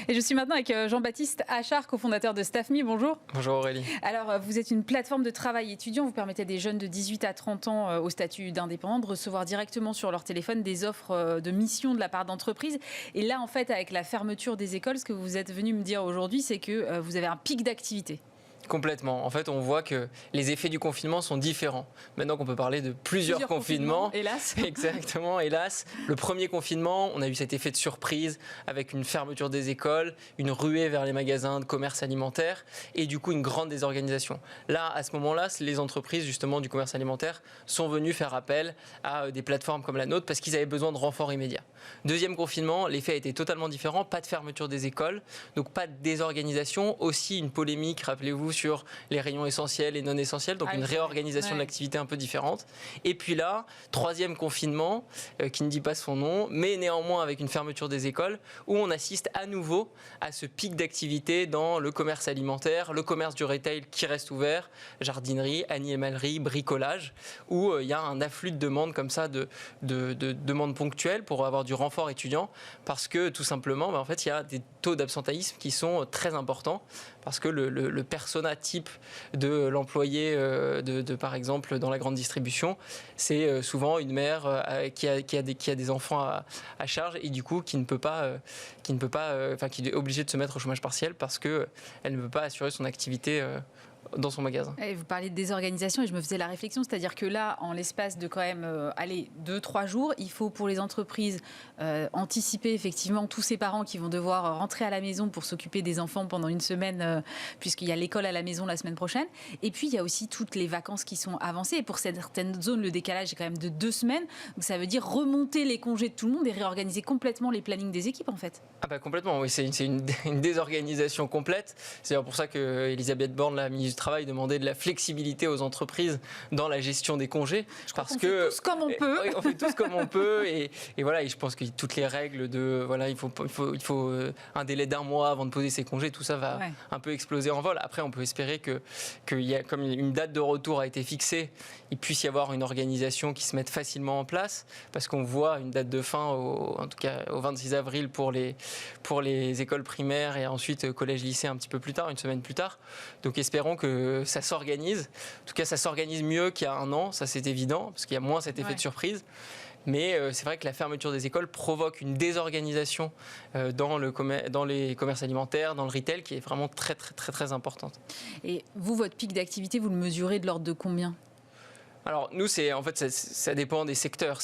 Et je suis maintenant avec Jean-Baptiste Achard, cofondateur de Staffme. Bonjour. Bonjour Aurélie. Alors, vous êtes une plateforme de travail étudiant. Vous permettez à des jeunes de 18 à 30 ans au statut d'indépendant de recevoir directement sur leur téléphone des offres de mission de la part d'entreprises. Et là, en fait, avec la fermeture des écoles, ce que vous êtes venu me dire aujourd'hui, c'est que vous avez un pic d'activité. Complètement. En fait, on voit que les effets du confinement sont différents. Maintenant qu'on peut parler de plusieurs confinements. Hélas. Exactement, hélas. Le premier confinement, on a eu cet effet de surprise avec une fermeture des écoles, une ruée vers les magasins de commerce alimentaire et du coup une grande désorganisation. Là, à ce moment-là, les entreprises justement du commerce alimentaire sont venues faire appel à des plateformes comme la nôtre parce qu'ils avaient besoin de renforts immédiats. Deuxième confinement, l'effet a été totalement différent. Pas de fermeture des écoles, donc pas de désorganisation. Aussi une polémique, rappelez-vous, sur les rayons essentiels et non essentiels, donc une réorganisation de l'activité un peu différente. Et puis là, troisième confinement, qui ne dit pas son nom, mais néanmoins avec une fermeture des écoles, où on assiste à nouveau à ce pic d'activité dans le commerce alimentaire, le commerce du retail qui reste ouvert, jardinerie, animalerie, bricolage, où il y a un afflux de demandes comme ça, de demandes ponctuelles pour avoir du renfort étudiant, parce que tout simplement, en fait, il y a des taux d'absentéisme qui sont très importants, parce que le persona type de l'employé, par exemple, dans la grande distribution, c'est souvent une mère qui a des enfants à charge et du coup qui est obligée de se mettre au chômage partiel parce qu'elle ne peut pas assurer son activité dans son magasin. Et vous parlez de désorganisation et je me faisais la réflexion, c'est-à-dire que là, en l'espace de quand même 2-3 jours, il faut pour les entreprises anticiper effectivement tous ces parents qui vont devoir rentrer à la maison pour s'occuper des enfants pendant une semaine, puisqu'il y a l'école à la maison la semaine prochaine. Et puis, il y a aussi toutes les vacances qui sont avancées. Et pour certaines zones, le décalage est quand même de 2 semaines. Donc, ça veut dire remonter les congés de tout le monde et réorganiser complètement les plannings des équipes, en fait. Ah bah complètement, oui, c'est une désorganisation complète. C'est pour ça que Elisabeth Borne, la ministre du Travail, demandait de la flexibilité aux entreprises dans la gestion des congés. On fait tous comme on peut. On fait tous comme on peut. Et voilà, et je pense que toutes les règles de voilà, il faut un délai d'1 mois avant de poser ses congés, tout ça va un peu exploser en vol. Après, on peut espérer qu'il y a, comme une date de retour a été fixée, il puisse y avoir une organisation qui se mette facilement en place, parce qu'on voit une date de fin, en tout cas au 26 avril pour les écoles primaires et ensuite collège-lycée un petit peu plus tard, une semaine plus tard. Donc espérons que ça s'organise. En tout cas, ça s'organise mieux qu'il y a 1 an, ça c'est évident, parce qu'il y a moins cet effet de surprise. Mais c'est vrai que la fermeture des écoles provoque une désorganisation dans les commerces alimentaires, dans le retail, qui est vraiment très, très, très, très importante. Et vous, votre pic d'activité, vous le mesurez de l'ordre de combien ? Alors nous, ça dépend des secteurs.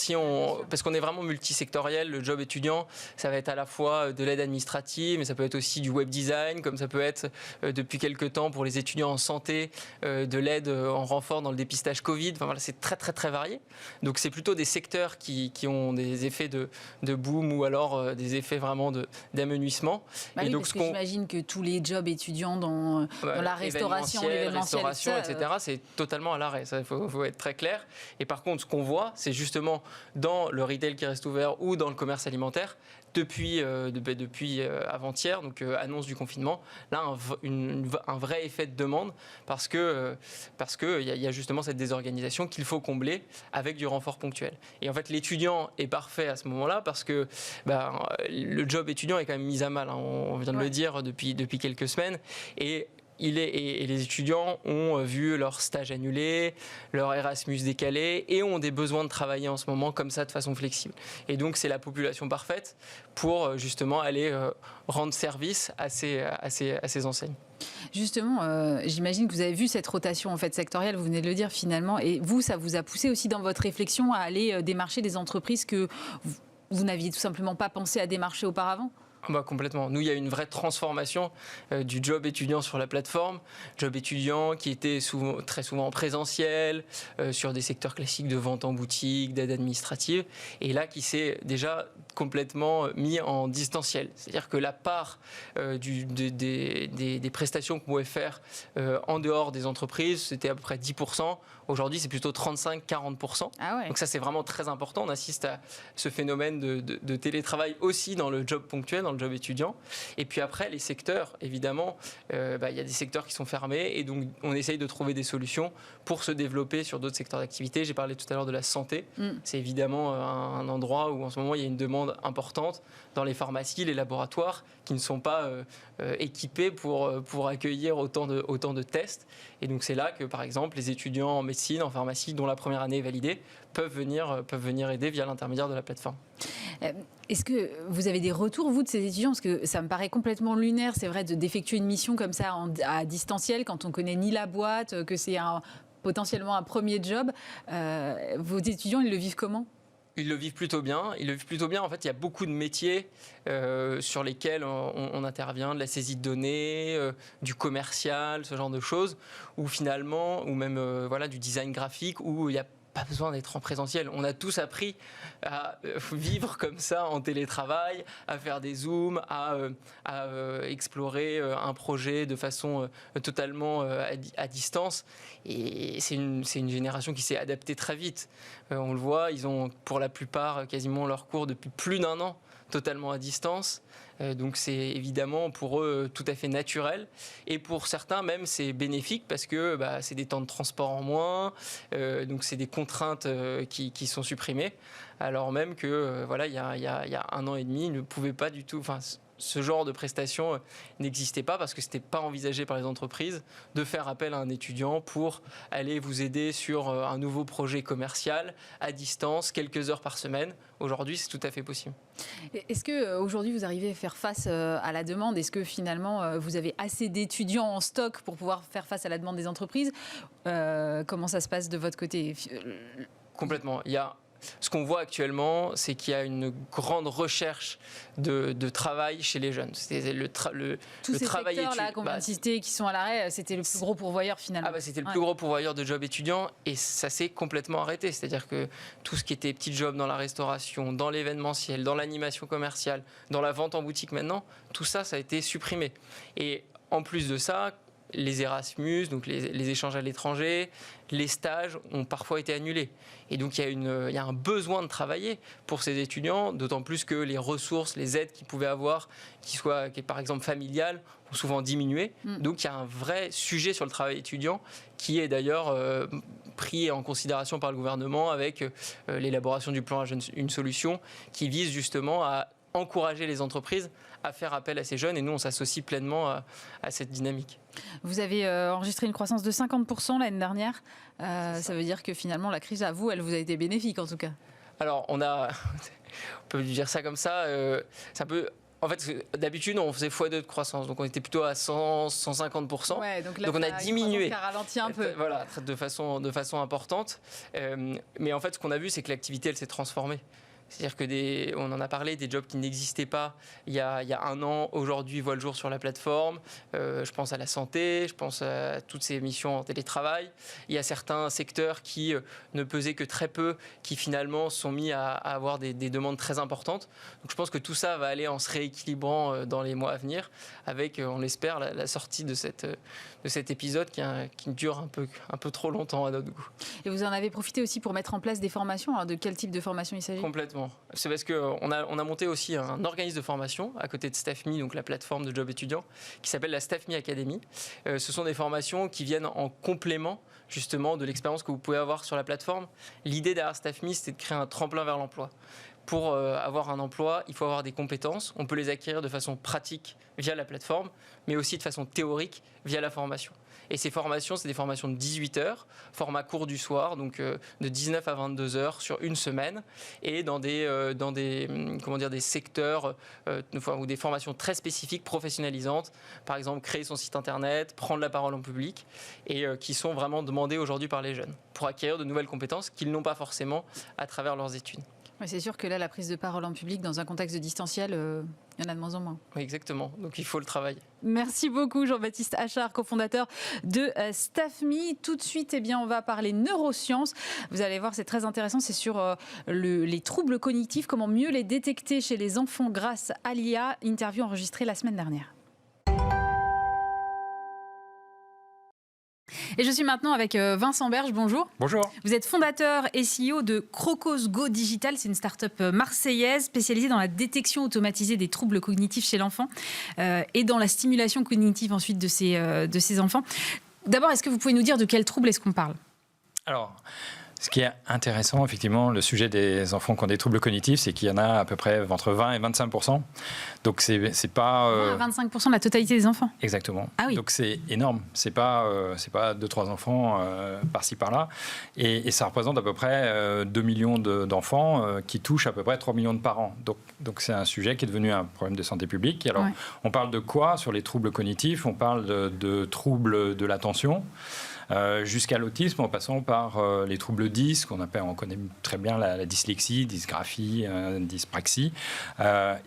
Parce qu'on est vraiment multisectoriel, le job étudiant, ça va être à la fois de l'aide administrative, mais ça peut être aussi du web design, comme ça peut être depuis quelques temps pour les étudiants en santé, de l'aide en renfort dans le dépistage Covid. Enfin, voilà, c'est très très très varié. Donc c'est plutôt des secteurs qui ont des effets de boom ou alors des effets vraiment d'amenuissement. Et donc, parce que j'imagine que tous les jobs étudiants dans la restauration, l'événementiel, etc., c'est totalement à l'arrêt. Ça, faut être très clair. Et par contre, ce qu'on voit, c'est justement dans le retail qui reste ouvert ou dans le commerce alimentaire, depuis avant-hier, donc annonce du confinement, là un vrai effet de demande parce que y a justement cette désorganisation qu'il faut combler avec du renfort ponctuel. Et en fait, l'étudiant est parfait à ce moment-là parce que le job étudiant est quand même mis à mal, hein, on vient de le dire depuis quelques semaines, et les étudiants ont vu leur stage annulé, leur Erasmus décalé et ont des besoins de travailler en ce moment comme ça de façon flexible. Et donc c'est la population parfaite pour justement aller rendre service à ces enseignes. Justement, j'imagine que vous avez vu cette rotation en fait sectorielle, vous venez de le dire finalement, et vous, ça vous a poussé aussi dans votre réflexion à aller démarcher des entreprises que vous n'aviez tout simplement pas pensé à démarcher auparavant ? Complètement. Nous, il y a une vraie transformation du job étudiant sur la plateforme. Job étudiant qui était très souvent en présentiel, sur des secteurs classiques de vente en boutique, d'aide administrative, et là qui s'est déjà complètement mis en distanciel. C'est-à-dire que la part des prestations qu'on pouvait faire en dehors des entreprises, c'était à peu près 10%. Aujourd'hui, c'est plutôt 35-40%. Ah ouais. Donc ça, c'est vraiment très important. On assiste à ce phénomène de télétravail aussi dans le job ponctuel, dans le job étudiant. Et puis après, les secteurs, évidemment, il y a des secteurs qui sont fermés et donc on essaye de trouver des solutions pour se développer sur d'autres secteurs d'activité. J'ai parlé tout à l'heure de la santé. C'est évidemment un endroit où en ce moment, il y a une demande importante dans les pharmacies, les laboratoires qui ne sont pas équipés pour accueillir autant de tests. Et donc c'est là que, par exemple, les étudiants en médecine, en pharmacie, dont la première année est validée, peuvent venir aider via l'intermédiaire de la plateforme. Est-ce que vous avez des retours, vous, de ces étudiants ? Parce que ça me paraît complètement lunaire, c'est vrai, d'effectuer une mission comme ça à distanciel quand on connaît ni la boîte, que c'est potentiellement un premier job. Vos étudiants, ils le vivent comment ? Ils le vivent plutôt bien. En fait, il y a beaucoup de métiers sur lesquels on intervient, de la saisie de données, du commercial, ce genre de choses, ou même du design graphique, où il y a pas besoin d'être en présentiel. On a tous appris à vivre comme ça en télétravail, à faire des zooms, à explorer un projet de façon totalement à distance. Et c'est une génération qui s'est adaptée très vite. On le voit, ils ont pour la plupart quasiment leur cours depuis plus d'1 an totalement à distance. Donc c'est évidemment pour eux tout à fait naturel. Et pour certains même c'est bénéfique parce que c'est des temps de transport en moins, donc c'est des contraintes qui sont supprimées. alors même que voilà, il y a 1 an et demi, ils ne pouvaient pas du tout. Ce genre de prestation n'existait pas parce que c'était pas envisagé par les entreprises de faire appel à un étudiant pour aller vous aider sur un nouveau projet commercial à distance, quelques heures par semaine. Aujourd'hui, c'est tout à fait possible. Est-ce qu'aujourd'hui, vous arrivez à faire face à la demande? Est-ce que finalement, vous avez assez d'étudiants en stock pour pouvoir faire face à la demande des entreprises? Comment ça se passe de votre côté? Complètement. Ce qu'on voit actuellement, c'est qu'il y a une grande recherche de travail chez les jeunes. C'est Tous ces travail secteurs-là qu'on vient de citer, qui sont à l'arrêt, c'était le plus gros pourvoyeur finalement. C'était le plus gros pourvoyeur de jobs étudiants et ça s'est complètement arrêté. C'est-à-dire que tout ce qui était petits jobs dans la restauration, dans l'événementiel, dans l'animation commerciale, dans la vente en boutique maintenant, tout ça, ça a été supprimé. Et en plus de ça, les Erasmus, donc les échanges à l'étranger, les stages ont parfois été annulés. Et donc il y a un besoin de travailler pour ces étudiants, d'autant plus que les ressources, les aides qu'ils pouvaient avoir, qui est par exemple familiales, ont souvent diminué. Donc il y a un vrai sujet sur le travail étudiant qui est d'ailleurs pris en considération par le gouvernement avec l'élaboration du plan Une Solution qui vise justement à encourager les entreprises à faire appel à ces jeunes et nous on s'associe pleinement à cette dynamique. Vous avez enregistré une croissance de 50% l'année dernière. Ça veut dire que finalement la crise, à vous, elle vous a été bénéfique en tout cas. Alors on peut dire ça comme ça. En fait, d'habitude, on faisait x2 de croissance, donc on était plutôt à 100-150%. Ouais, donc on a diminué. Ça a ralenti un peu. Voilà, de façon importante. Mais en fait, ce qu'on a vu, c'est que l'activité, elle s'est transformée. C'est-à-dire on en a parlé, des jobs qui n'existaient pas il y a 1 an, aujourd'hui voient le jour sur la plateforme. Je pense à la santé, je pense à toutes ces missions en télétravail. Il y a certains secteurs qui ne pesaient que très peu, qui finalement sont mis à avoir des demandes très importantes. Donc je pense que tout ça va aller en se rééquilibrant dans les mois à venir, avec, on l'espère, la sortie de cet épisode qui dure un peu trop longtemps à notre goût. Et vous en avez profité aussi pour mettre en place des formations. Alors de quel type de formation il s'agit? Complètement. C'est parce qu'on a monté aussi un organisme de formation à côté de StaffMe, donc la plateforme de job étudiants, qui s'appelle la StaffMe Academy. Ce sont des formations qui viennent en complément justement de l'expérience que vous pouvez avoir sur la plateforme. L'idée derrière StaffMe, c'était de créer un tremplin vers l'emploi. Pour avoir un emploi, il faut avoir des compétences. On peut les acquérir de façon pratique via la plateforme, mais aussi de façon théorique via la formation. Et ces formations, c'est des formations de 18 heures, format court du soir, donc de 19 à 22 heures sur une semaine, et dans des secteurs ou des formations très spécifiques, professionnalisantes, par exemple créer son site internet, prendre la parole en public, et qui sont vraiment demandées aujourd'hui par les jeunes, pour acquérir de nouvelles compétences qu'ils n'ont pas forcément à travers leurs études. Ouais, c'est sûr que là, la prise de parole en public, dans un contexte de distanciel, il y en a de moins en moins. Oui, exactement. Donc il faut le travailler. Merci beaucoup Jean-Baptiste Achard, cofondateur de StaffMe. Tout de suite, on va parler neurosciences. Vous allez voir, c'est très intéressant. C'est sur les troubles cognitifs, comment mieux les détecter chez les enfants grâce à l'IA. Interview enregistrée la semaine dernière. Et je suis maintenant avec Vincent Berge, bonjour. Bonjour. Vous êtes fondateur et CEO de Crocos Go Digital, c'est une start-up marseillaise spécialisée dans la détection automatisée des troubles cognitifs chez l'enfant et dans la stimulation cognitive ensuite de ces enfants. D'abord, est-ce que vous pouvez nous dire de quels troubles est-ce qu'on parle ? Alors, ce qui est intéressant, effectivement, le sujet des enfants qui ont des troubles cognitifs, c'est qu'il y en a à peu près entre 20 et 25%. Donc, c'est pas... 25% de la totalité des enfants. Exactement. Ah oui. Donc, c'est énorme. C'est pas 2-3 enfants par-ci, par-là. Et ça représente à peu près 2 millions d'enfants qui touchent à peu près 3 millions de parents. Donc, c'est un sujet qui est devenu un problème de santé publique. Alors, on parle de quoi sur les troubles cognitifs ? On parle de troubles de l'attention. Jusqu'à l'autisme, en passant par les troubles 10, on connaît très bien la dyslexie, dysgraphie, dyspraxie.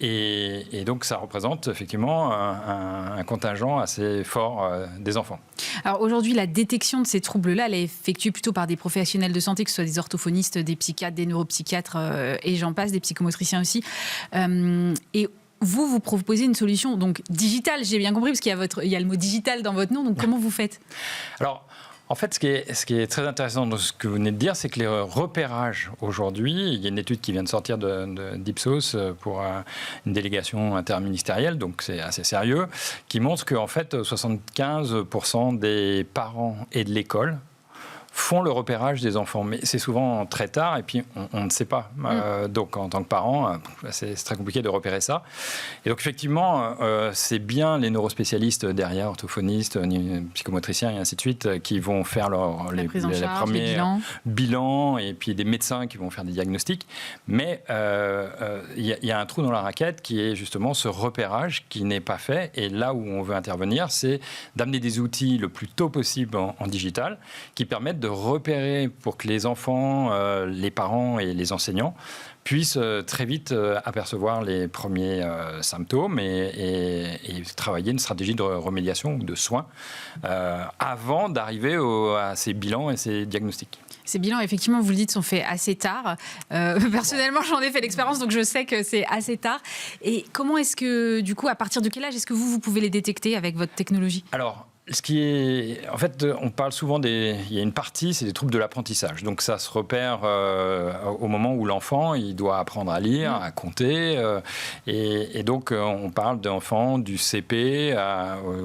Et donc, ça représente effectivement un contingent assez fort des enfants. Alors aujourd'hui, la détection de ces troubles-là, elle est effectuée plutôt par des professionnels de santé, que ce soit des orthophonistes, des psychiatres, des neuropsychiatres et j'en passe, des psychomotriciens aussi. Et vous proposez une solution donc digitale, j'ai bien compris, parce qu'il y a le mot digital dans votre nom. Donc comment vous faites ? Alors, en fait, ce qui est très intéressant dans ce que vous venez de dire, c'est que les repérages aujourd'hui, il y a une étude qui vient de sortir d'Ipsos pour une délégation interministérielle, donc c'est assez sérieux, qui montre qu'en fait, 75% des parents et de l'école font le repérage des enfants. Mais c'est souvent très tard et puis on ne sait pas. Donc en tant que parent, c'est très compliqué de repérer ça. Et donc effectivement, c'est bien les neurospécialistes derrière, orthophonistes, psychomotriciens et ainsi de suite, qui vont faire les premiers bilans et puis des médecins qui vont faire des diagnostics. Mais il y a un trou dans la raquette qui est justement ce repérage qui n'est pas fait. Et là où on veut intervenir, c'est d'amener des outils le plus tôt possible en digital qui permettent de repérer pour que les enfants, les parents et les enseignants puissent très vite apercevoir les premiers symptômes et travailler une stratégie de remédiation ou de soins avant d'arriver à ces bilans et ces diagnostics. Ces bilans, effectivement, vous le dites, sont faits assez tard. Personnellement, j'en ai fait l'expérience, donc je sais que c'est assez tard. Et comment est-ce que, du coup, à partir de quel âge est-ce que vous pouvez les détecter avec votre technologie ? Alors, en fait, on parle souvent il y a une partie, c'est des troubles de l'apprentissage. Donc ça se repère au moment où l'enfant, il doit apprendre à lire, à compter. Et donc, on parle d'enfants du CP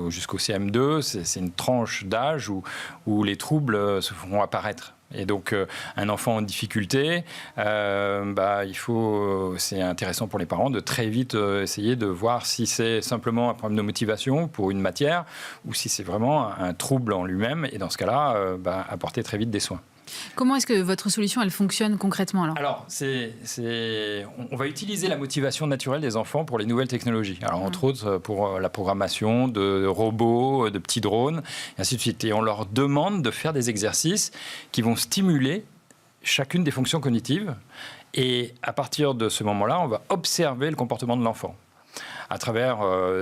jusqu'au CM2. C'est une tranche d'âge où les troubles se font apparaître. Et donc, un enfant en difficulté, c'est intéressant pour les parents de très vite essayer de voir si c'est simplement un problème de motivation pour une matière ou si c'est vraiment un trouble en lui-même. Et dans ce cas-là, apporter très vite des soins. Comment est-ce que votre solution, elle fonctionne concrètement alors ? On va utiliser la motivation naturelle des enfants pour les nouvelles technologies. Alors, entre autres, pour la programmation de robots, de petits drones, et ainsi de suite. Et on leur demande de faire des exercices qui vont stimuler chacune des fonctions cognitives. Et à partir de ce moment-là, on va observer le comportement de l'enfant à travers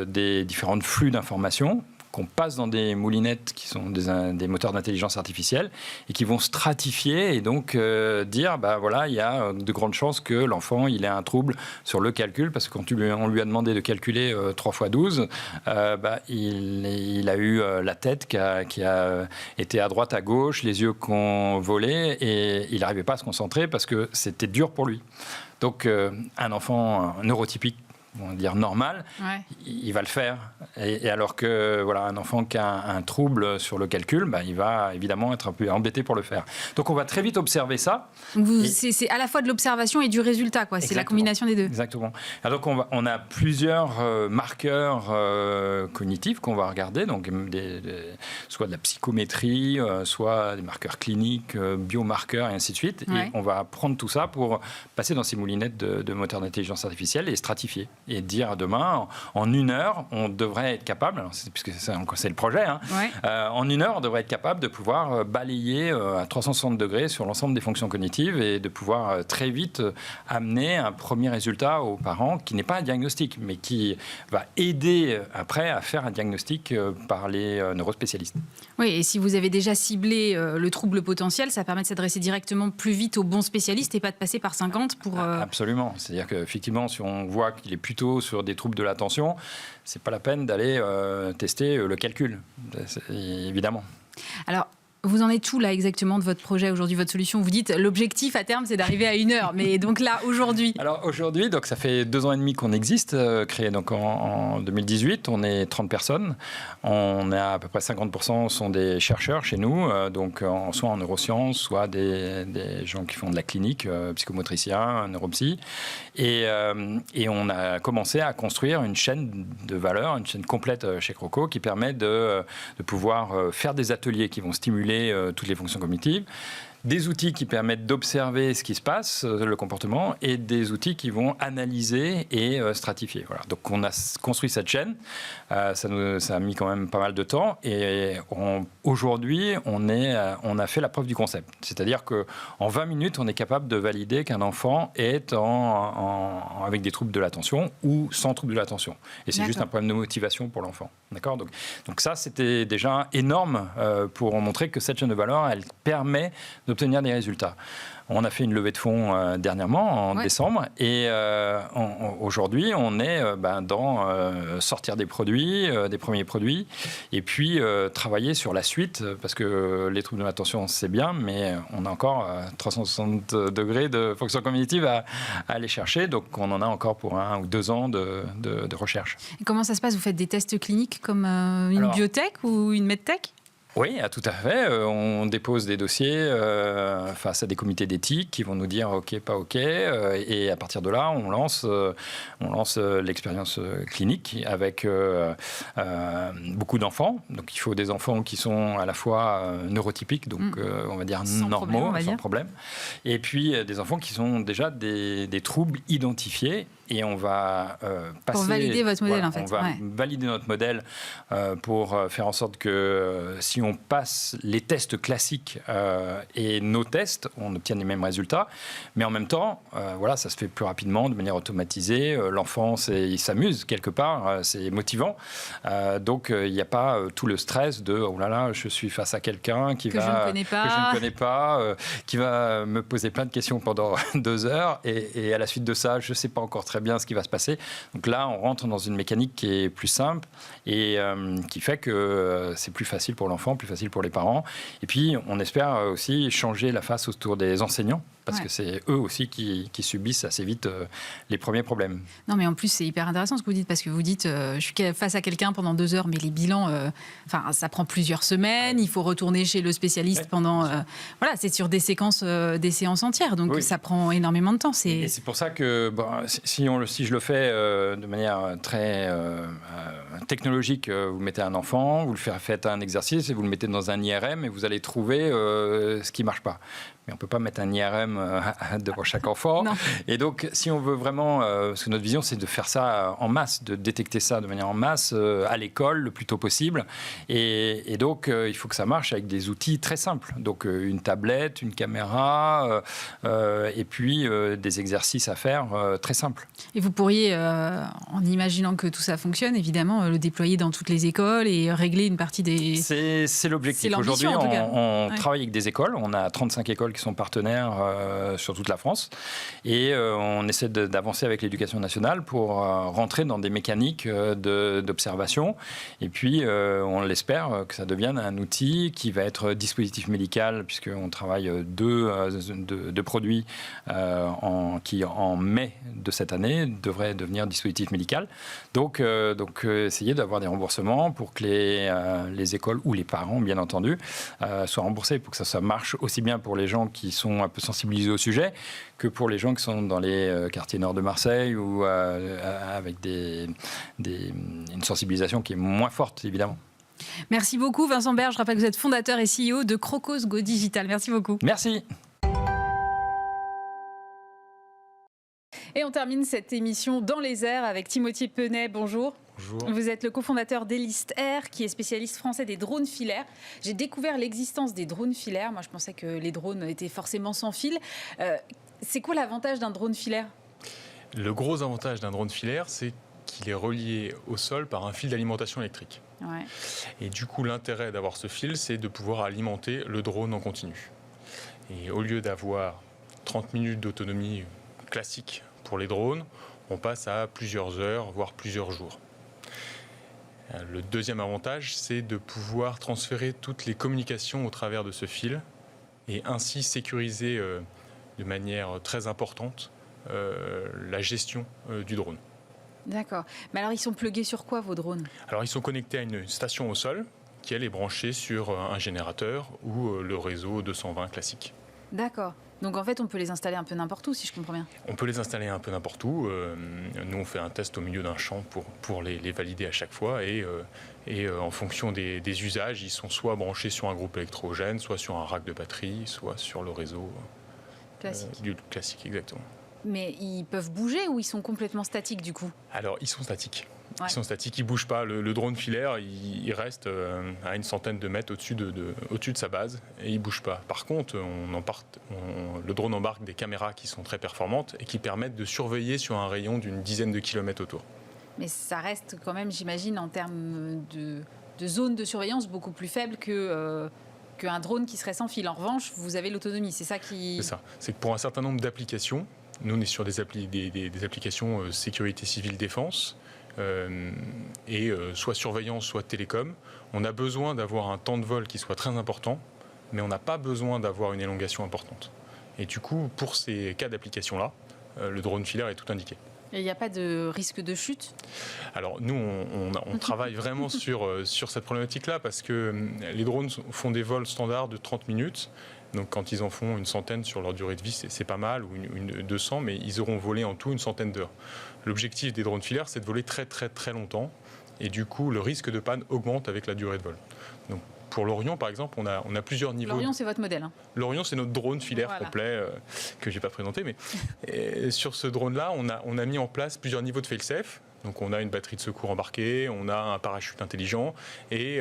des différents flux d'informations qu'on passe dans des moulinettes qui sont des moteurs d'intelligence artificielle et qui vont stratifier et donc dire, il y a de grandes chances que l'enfant il ait un trouble sur le calcul parce que quand on lui a demandé de calculer 3 x 12, il a eu la tête qui a été à droite, à gauche, les yeux qui ont volé et il n'arrivait pas à se concentrer parce que c'était dur pour lui. Donc un enfant neurotypique, on va dire normal, il va le faire. Et alors que un enfant qui a un trouble sur le calcul, il va évidemment être un peu embêté pour le faire. Donc on va très vite observer ça. C'est à la fois de l'observation et du résultat, quoi. C'est la combination des deux. Exactement. Alors donc on a plusieurs marqueurs cognitifs qu'on va regarder, donc soit de la psychométrie, soit des marqueurs cliniques, biomarqueurs et ainsi de suite. Et on va prendre tout ça pour passer dans ces moulinettes de moteurs d'intelligence artificielle et stratifier. Et dire demain, en 1 heure, on devrait être capable, puisque c'est le projet, en 1 heure, on devrait être capable de pouvoir balayer à 360 degrés sur l'ensemble des fonctions cognitives et de pouvoir très vite amener un premier résultat aux parents qui n'est pas un diagnostic, mais qui va aider après à faire un diagnostic par les neurospécialistes. Oui, et si vous avez déjà ciblé le trouble potentiel, ça permet de s'adresser directement plus vite aux bons spécialistes et pas de passer par 50 pour... Absolument. C'est-à-dire qu'effectivement, si on voit qu'il est plutôt sur des troubles de l'attention, c'est pas la peine d'aller tester le calcul, évidemment. Alors, vous en êtes où là exactement de votre projet aujourd'hui, votre solution ? Vous dites l'objectif à terme c'est d'arriver à 1 heure, mais donc là aujourd'hui ? Alors aujourd'hui, donc ça fait 2 ans et demi qu'on existe, créé donc en 2018, on est 30 personnes, on a à peu près 50% sont des chercheurs chez nous, donc soit en neurosciences, soit des gens qui font de la clinique, psychomotriciens, neuropsy, et on a commencé à construire une chaîne de valeur, une chaîne complète chez Croco qui permet de pouvoir faire des ateliers qui vont stimuler toutes les fonctions cognitives, des outils qui permettent d'observer ce qui se passe, le comportement, et des outils qui vont analyser et stratifier. Voilà. Donc on a construit cette chaîne, ça a mis quand même pas mal de temps, et aujourd'hui on a fait la preuve du concept. C'est-à-dire qu'en 20 minutes, on est capable de valider qu'un enfant est avec des troubles de l'attention ou sans troubles de l'attention. Et c'est juste un problème de motivation pour l'enfant. D'accord ? Donc ça, c'était déjà énorme pour montrer que cette chaîne de valeur, elle permet d'obtenir des résultats. On a fait une levée de fonds dernièrement, en décembre, et aujourd'hui, on est dans sortir des produits, des premiers produits, et puis travailler sur la suite, parce que les troubles de l'attention, c'est bien, mais on a encore 360 degrés de fonction cognitive à aller chercher, donc on en a encore pour 1 ou 2 ans de recherche. Et comment ça se passe ? Vous faites des tests cliniques comme une biotech ou une medtech ? Oui, tout à fait. On dépose des dossiers face à des comités d'éthique qui vont nous dire OK, pas OK. Et à partir de là, on lance l'expérience clinique avec beaucoup d'enfants. Donc il faut des enfants qui sont à la fois neurotypiques, donc on va dire normaux, sans problème. Et puis des enfants qui sont déjà des troubles identifiés. Et on va passer... Pour valider votre modèle, en fait. On va valider notre modèle pour faire en sorte que si on passe les tests classiques et nos tests, on obtient les mêmes résultats. Mais en même temps, voilà, ça se fait plus rapidement, de manière automatisée. L'enfant, il s'amuse quelque part, c'est motivant. Donc, il n'y a pas tout le stress de « oh là là, je suis face à quelqu'un que je ne connais pas, qui va me poser plein de questions pendant 2 heures. Et à la suite de ça, je ne sais pas encore très bien ce qui va se passer. » Donc là, on rentre dans une mécanique qui est plus simple et qui fait que c'est plus facile pour l'enfant, plus facile pour les parents. Et puis, on espère aussi changer la face autour des enseignants, parce que c'est eux aussi qui subissent assez vite les premiers problèmes. Non, mais en plus, c'est hyper intéressant ce que vous dites, parce que vous dites, je suis face à quelqu'un pendant 2 heures, mais les bilans, ça prend plusieurs semaines, il faut retourner chez le spécialiste pendant... voilà, c'est sur des séances entières, donc ça prend énormément de temps. Et c'est pour ça que si je le fais de manière très technologique, vous mettez un enfant, vous le faites un exercice et vous le mettez dans un IRM et vous allez trouver ce qui ne marche pas. Mais on ne peut pas mettre un IRM devant chaque enfant. Et donc, si on veut vraiment... parce que notre vision, c'est de faire ça en masse, de détecter ça de manière en masse à l'école le plus tôt possible. Et donc, il faut que ça marche avec des outils très simples. Donc, une tablette, une caméra, et puis des exercices à faire très simples. Et vous pourriez, en imaginant que tout ça fonctionne, évidemment, le déployer dans toutes les écoles et régler une partie des... C'est l'objectif. Aujourd'hui, on travaille avec des écoles. On a 35 écoles qui sont partenaires sur toute la France. Et on essaie d'avancer avec l'éducation nationale pour rentrer dans des mécaniques d'observation. Et puis, on l'espère que ça devienne un outil qui va être dispositif médical, puisqu'on travaille deux produits qui, en mai de cette année, devraient devenir dispositif médical. Donc essayer d'avoir des remboursements pour que les écoles ou les parents, bien entendu, soient remboursés, pour que ça marche aussi bien pour les gens qui sont un peu sensibilisés au sujet que pour les gens qui sont dans les quartiers nord de Marseille ou avec une sensibilisation qui est moins forte, évidemment. Merci beaucoup Vincent Berge. Je rappelle que vous êtes fondateur et CEO de Crocos Go Digital. Merci beaucoup. Merci. Et on termine cette émission dans les airs avec Timothy Penet. Bonjour. Bonjour. Vous êtes le cofondateur d'Elist Air, qui est spécialiste français des drones filaires. J'ai découvert l'existence des drones filaires. Moi, je pensais que les drones étaient forcément sans fil. C'est quoi l'avantage d'un drone filaire ? Le gros avantage d'un drone filaire, c'est qu'il est relié au sol par un fil d'alimentation électrique. Ouais. Et du coup, l'intérêt d'avoir ce fil, c'est de pouvoir alimenter le drone en continu. Et au lieu d'avoir 30 minutes d'autonomie classique pour les drones, on passe à plusieurs heures, voire plusieurs jours. Le deuxième avantage, c'est de pouvoir transférer toutes les communications au travers de ce fil et ainsi sécuriser de manière très importante la gestion du drone. D'accord. Mais alors, ils sont plugués sur quoi, vos drones ? Alors, ils sont connectés à une station au sol qui, elle, est branchée sur un générateur ou le réseau 220 classique. D'accord. Donc, en fait, on peut les installer un peu n'importe où, si je comprends bien. On peut les installer un peu n'importe où. Nous, on fait un test au milieu d'un champ pour les valider à chaque fois. Et en fonction des usages, ils sont soit branchés sur un groupe électrogène, soit sur un rack de batterie, soit sur le réseau du classique, exactement. Mais ils peuvent bouger ou ils sont complètement statiques, du coup ? Alors, ils sont statiques. Ouais. Ils sont statiques, ils ne bougent pas. Le drone filaire, il reste à une centaine de mètres au-dessus de sa base et il ne bouge pas. Par contre, le drone embarque des caméras qui sont très performantes et qui permettent de surveiller sur un rayon d'une dizaine de kilomètres autour. Mais ça reste quand même, j'imagine, en termes de zone de surveillance beaucoup plus faible qu'un drone qui serait sans fil. En revanche, vous avez l'autonomie, c'est ça qui... C'est ça. C'est que pour un certain nombre d'applications, nous on est sur des applications sécurité civile défense, soit surveillance, soit télécom, on a besoin d'avoir un temps de vol qui soit très important, mais on n'a pas besoin d'avoir une élongation importante. Et du coup, pour ces cas d'application-là, le drone filaire est tout indiqué. Et il n'y a pas de risque de chute? Alors nous, on travaille vraiment sur cette problématique-là parce que les drones font des vols standards de 30 minutes. Donc quand ils en font une centaine sur leur durée de vie, c'est pas mal, ou 200, mais ils auront volé en tout une centaine d'heures. L'objectif des drones filaires, c'est de voler très très très longtemps. Et du coup, le risque de panne augmente avec la durée de vol. Donc pour l'Orion, par exemple, on a plusieurs niveaux. L'Orion, c'est votre modèle. L'Orion, c'est notre drone filaire complet que je n'ai pas présenté. Mais sur ce drone-là, on a mis en place plusieurs niveaux de fail-safe. Donc on a une batterie de secours embarquée, on a un parachute intelligent. Et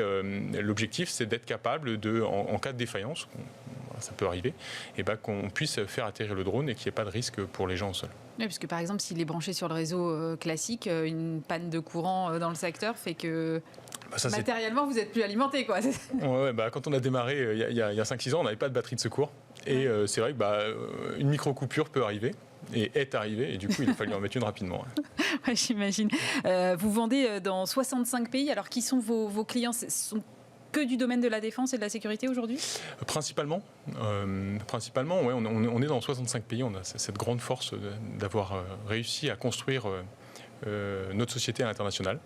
l'objectif, c'est d'être capable, en cas de défaillance, ça peut arriver, et qu'on puisse faire atterrir le drone et qu'il n'y ait pas de risque pour les gens au sol. Oui, parce que par exemple, s'il est branché sur le réseau classique, une panne de courant dans le secteur fait que matériellement, vous n'êtes plus alimenté, quoi. Quand on a démarré il y a 5-6 ans, on n'avait pas de batterie de secours. Et c'est vrai que une micro-coupure peut arriver. Et est arrivée, et du coup, il a fallu en mettre une rapidement. Ouais, j'imagine. Vous vendez dans 65 pays. Alors, qui sont vos clients? Ce sont que du domaine de la défense et de la sécurité aujourd'hui? Principalement, ouais, on est dans 65 pays. On a cette grande force d'avoir réussi à construire notre société à l'international.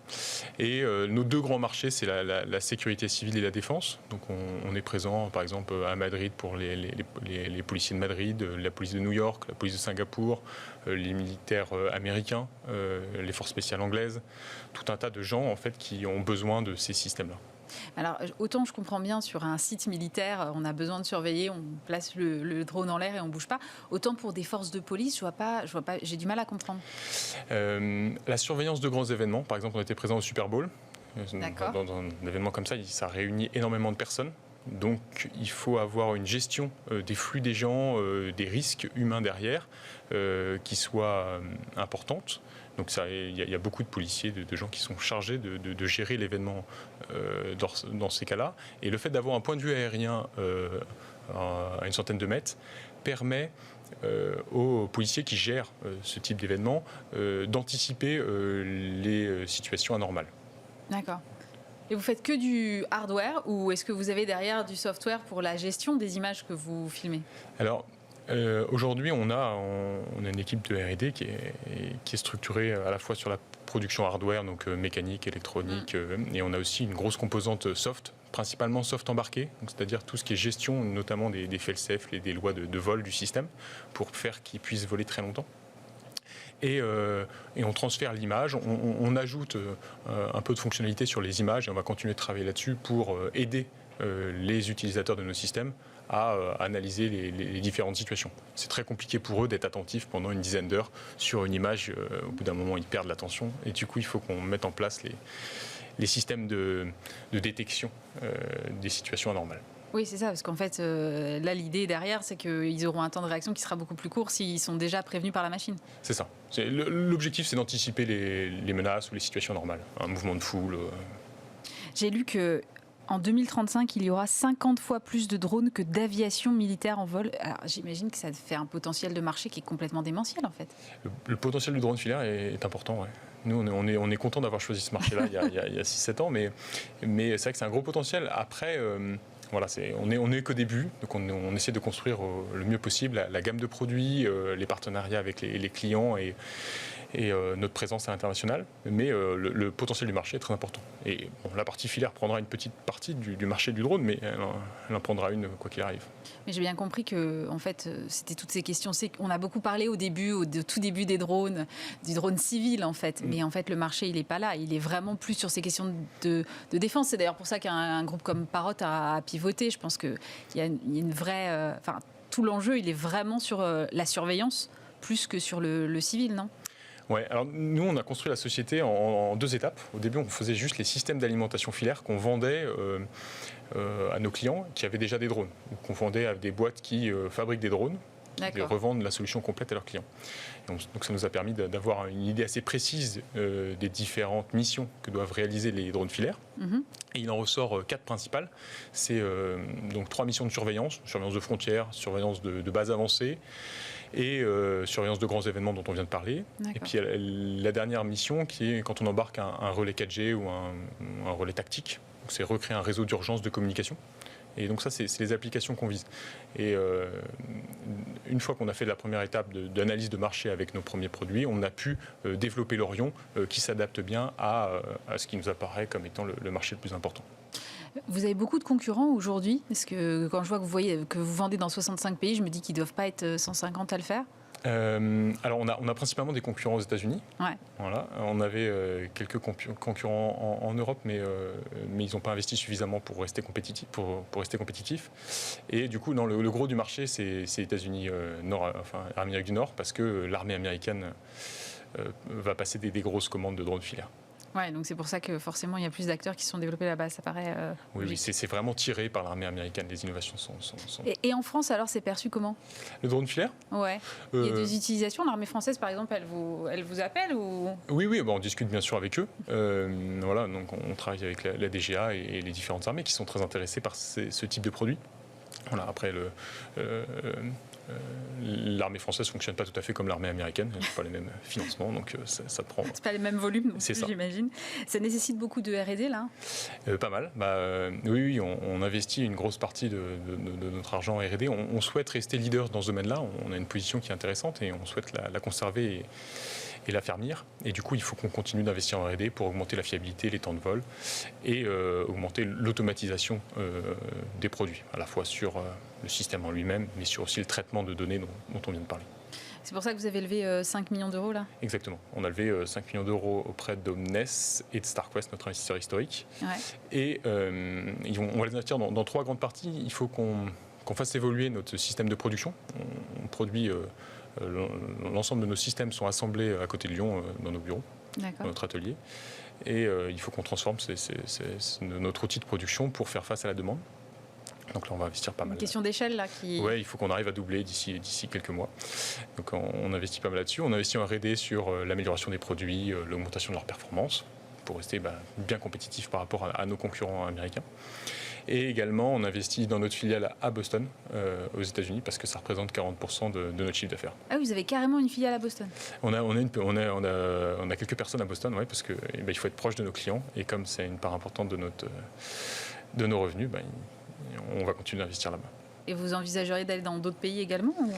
Et nos deux grands marchés, c'est la sécurité civile et la défense. Donc on est présent, par exemple, à Madrid pour les policiers de Madrid, la police de New York, la police de Singapour, les militaires américains, les forces spéciales anglaises, tout un tas de gens en fait qui ont besoin de ces systèmes-là. Alors, autant je comprends bien, sur un site militaire, on a besoin de surveiller, on place le drone en l'air et on ne bouge pas. Autant pour des forces de police, je vois pas, j'ai du mal à comprendre. La surveillance de grands événements, par exemple, on était présent au Super Bowl. Dans un événement comme ça réunit énormément de personnes. Donc, il faut avoir une gestion des flux des gens, des risques humains derrière, qui soit importante. Donc il y a beaucoup de policiers, de gens qui sont chargés de gérer l'événement dans ces cas-là. Et le fait d'avoir un point de vue aérien à une centaine de mètres permet aux policiers qui gèrent ce type d'événement d'anticiper les situations anormales. D'accord. Et vous faites que du hardware ou est-ce que vous avez derrière du software pour la gestion des images que vous filmez? Alors, aujourd'hui, on a une équipe de R&D qui est structurée à la fois sur la production hardware, donc mécanique, électronique, et on a aussi une grosse composante soft, principalement soft embarqué, c'est-à-dire tout ce qui est gestion, notamment des fail-safe, des lois de vol du système, pour faire qu'il puisse voler très longtemps. Et on transfère l'image, on ajoute un peu de fonctionnalité sur les images, et on va continuer de travailler là-dessus pour aider les utilisateurs de nos systèmes à analyser les différentes situations. C'est très compliqué pour eux d'être attentifs pendant une dizaine d'heures sur une image. Au bout d'un moment, ils perdent l'attention. Et du coup, il faut qu'on mette en place les systèmes de détection des situations anormales. Oui, c'est ça, parce qu'en fait, là, l'idée derrière, c'est qu'ils auront un temps de réaction qui sera beaucoup plus court s'ils sont déjà prévenus par la machine. C'est ça. L'objectif, c'est d'anticiper les menaces ou les situations normales. Un mouvement de foule. J'ai lu que en 2035, il y aura 50 fois plus de drones que d'aviation militaire en vol. Alors, j'imagine que ça fait un potentiel de marché qui est complètement démentiel, en fait. Le potentiel du drone filaire est important, ouais. Nous, on est content d'avoir choisi ce marché-là il y a 6-7 ans, mais c'est vrai que c'est un gros potentiel. Après, voilà, on n'est qu'au début, donc on essaie de construire le mieux possible la gamme de produits, les partenariats avec les clients et notre présence à l'international, mais le potentiel du marché est très important. Et bon, la partie filaire prendra une petite partie du marché du drone, mais elle en prendra une quoi qu'il arrive. Mais j'ai bien compris que, en fait, c'était toutes ces questions. On a beaucoup parlé au tout début des drones, du drone civil, en fait. Mais en fait, le marché, il n'est pas là. Il est vraiment plus sur ces questions de défense. C'est d'ailleurs pour ça qu'un groupe comme Parrot a pivoté. Je pense qu'il y a une vraie... tout l'enjeu, il est vraiment sur la surveillance, plus que sur le civil, non ? Ouais, alors nous, on a construit la société en 2 étapes. Au début, on faisait juste les systèmes d'alimentation filaire qu'on vendait à nos clients qui avaient déjà des drones, ou qu'on vendait à des boîtes qui fabriquent des drones, et revendent la solution complète à leurs clients. Donc ça nous a permis d'avoir une idée assez précise des différentes missions que doivent réaliser les drones filaires. Et il en ressort 4 principales. C'est donc 3 missions de surveillance de frontières, surveillance de bases avancées, et surveillance de grands événements dont on vient de parler. Et puis la dernière mission qui est quand on embarque un relais 4G ou un relais tactique. C'est recréer un réseau d'urgence de communication Et donc ça, c'est les applications qu'on vise. Et une fois qu'on a fait la première étape d'analyse de marché avec nos premiers produits, on a pu développer l'Orion qui s'adapte bien à ce qui nous apparaît comme étant le marché le plus important. Vous avez beaucoup de concurrents aujourd'hui, parce que quand je vois que vous vendez dans 65 pays, je me dis qu'ils ne doivent pas être 150 à le faire. Alors on a principalement des concurrents aux États-Unis. Ouais. Voilà. On avait quelques concurrents en Europe, mais ils n'ont pas investi suffisamment pour rester compétitifs. Et du coup, le gros du marché, c'est États-Unis Amérique du Nord, parce que l'armée américaine va passer des grosses commandes de drones filaires. Ouais, donc c'est pour ça que forcément il y a plus d'acteurs qui sont développés là-bas, ça paraît. Oui, c'est vraiment tiré par l'armée américaine. Les innovations sont. Et en France, alors, c'est perçu comment? Le drone filaire? Ouais. Il y a des utilisations. L'armée française, par exemple, elle vous appelle ou? Oui, on discute bien sûr avec eux. Voilà, donc on travaille avec la DGA et les différentes armées qui sont très intéressées par ce type de produit. Voilà, après l'armée française ne fonctionne pas tout à fait comme l'armée américaine, ce pas les mêmes financements, donc ça prend. C'est pas les mêmes volumes, c'est ça. J'imagine. Ça nécessite beaucoup de R&D là. Pas mal. Oui, on investit une grosse partie de notre argent en R&D. On souhaite rester leader dans ce domaine-là. On a une position qui est intéressante et on souhaite la conserver et la faire venir. Et du coup, il faut qu'on continue d'investir en R&D pour augmenter la fiabilité, les temps de vol et augmenter l'automatisation des produits, à la fois sur le système en lui-même, mais sur aussi le traitement de données dont on vient de parler. C'est pour ça que vous avez levé 5 millions d'euros là? Exactement. On a levé 5 millions d'euros auprès d'Omnes et de StarQuest, notre investisseur historique. Ouais. Et on va les investir dans 3 grandes parties. Il faut qu'on fasse évoluer notre système de production. On produit... l'ensemble de nos systèmes sont assemblés à côté de Lyon dans nos bureaux, dans notre atelier. Et il faut qu'on transforme notre outil de production pour faire face à la demande. Donc là, on va investir pas mal. Une question d'échelle là Oui, il faut qu'on arrive à doubler d'ici quelques mois. Donc on investit pas mal là-dessus. On investit en R&D sur l'amélioration des produits, l'augmentation de leur performance, pour rester bien compétitif par rapport à nos concurrents américains. Et également, on investit dans notre filiale à Boston, aux États-Unis, parce que ça représente 40% de notre chiffre d'affaires. Ah oui, vous avez carrément une filiale à Boston? On a quelques personnes à Boston, ouais, parce qu'il faut être proche de nos clients. Et comme c'est une part importante de nos revenus, on va continuer d'investir là-bas. Et vous envisageriez d'aller dans d'autres pays également ou...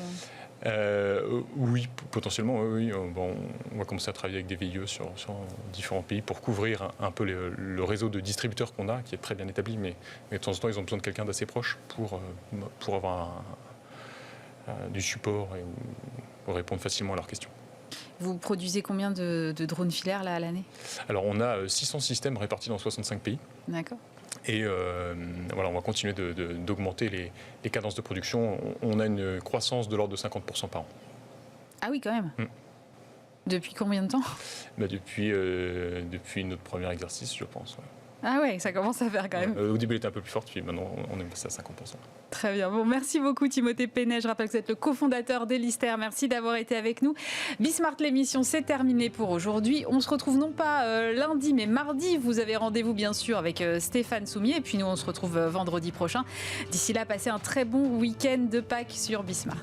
Oui, potentiellement, oui. On va commencer à travailler avec des VIE sur différents pays pour couvrir un peu le réseau de distributeurs qu'on a, qui est très bien établi, mais de temps en temps, ils ont besoin de quelqu'un d'assez proche pour avoir du support et pour répondre facilement à leurs questions. Vous produisez combien de drones filaires là, à l'année? Alors, on a 600 systèmes répartis dans 65 pays. D'accord. Et voilà, on va continuer d'augmenter les cadences de production. On a une croissance de l'ordre de 50% par an. Ah oui, quand même. Depuis combien de temps? Depuis notre premier exercice, je pense. Ouais. Ah ouais, ça commence à faire quand même. Au début, il était un peu plus forte, puis maintenant, on est passé à 50%. Très bien. Bon, merci beaucoup Timothée Pénet. Je rappelle que vous êtes le cofondateur d'Elister. Merci d'avoir été avec nous. Bismart, l'émission, c'est terminé pour aujourd'hui. On se retrouve non pas lundi, mais mardi. Vous avez rendez-vous, bien sûr, avec Stéphane Soumier. Et puis nous, on se retrouve vendredi prochain. D'ici là, passez un très bon week-end de Pâques sur Bismart.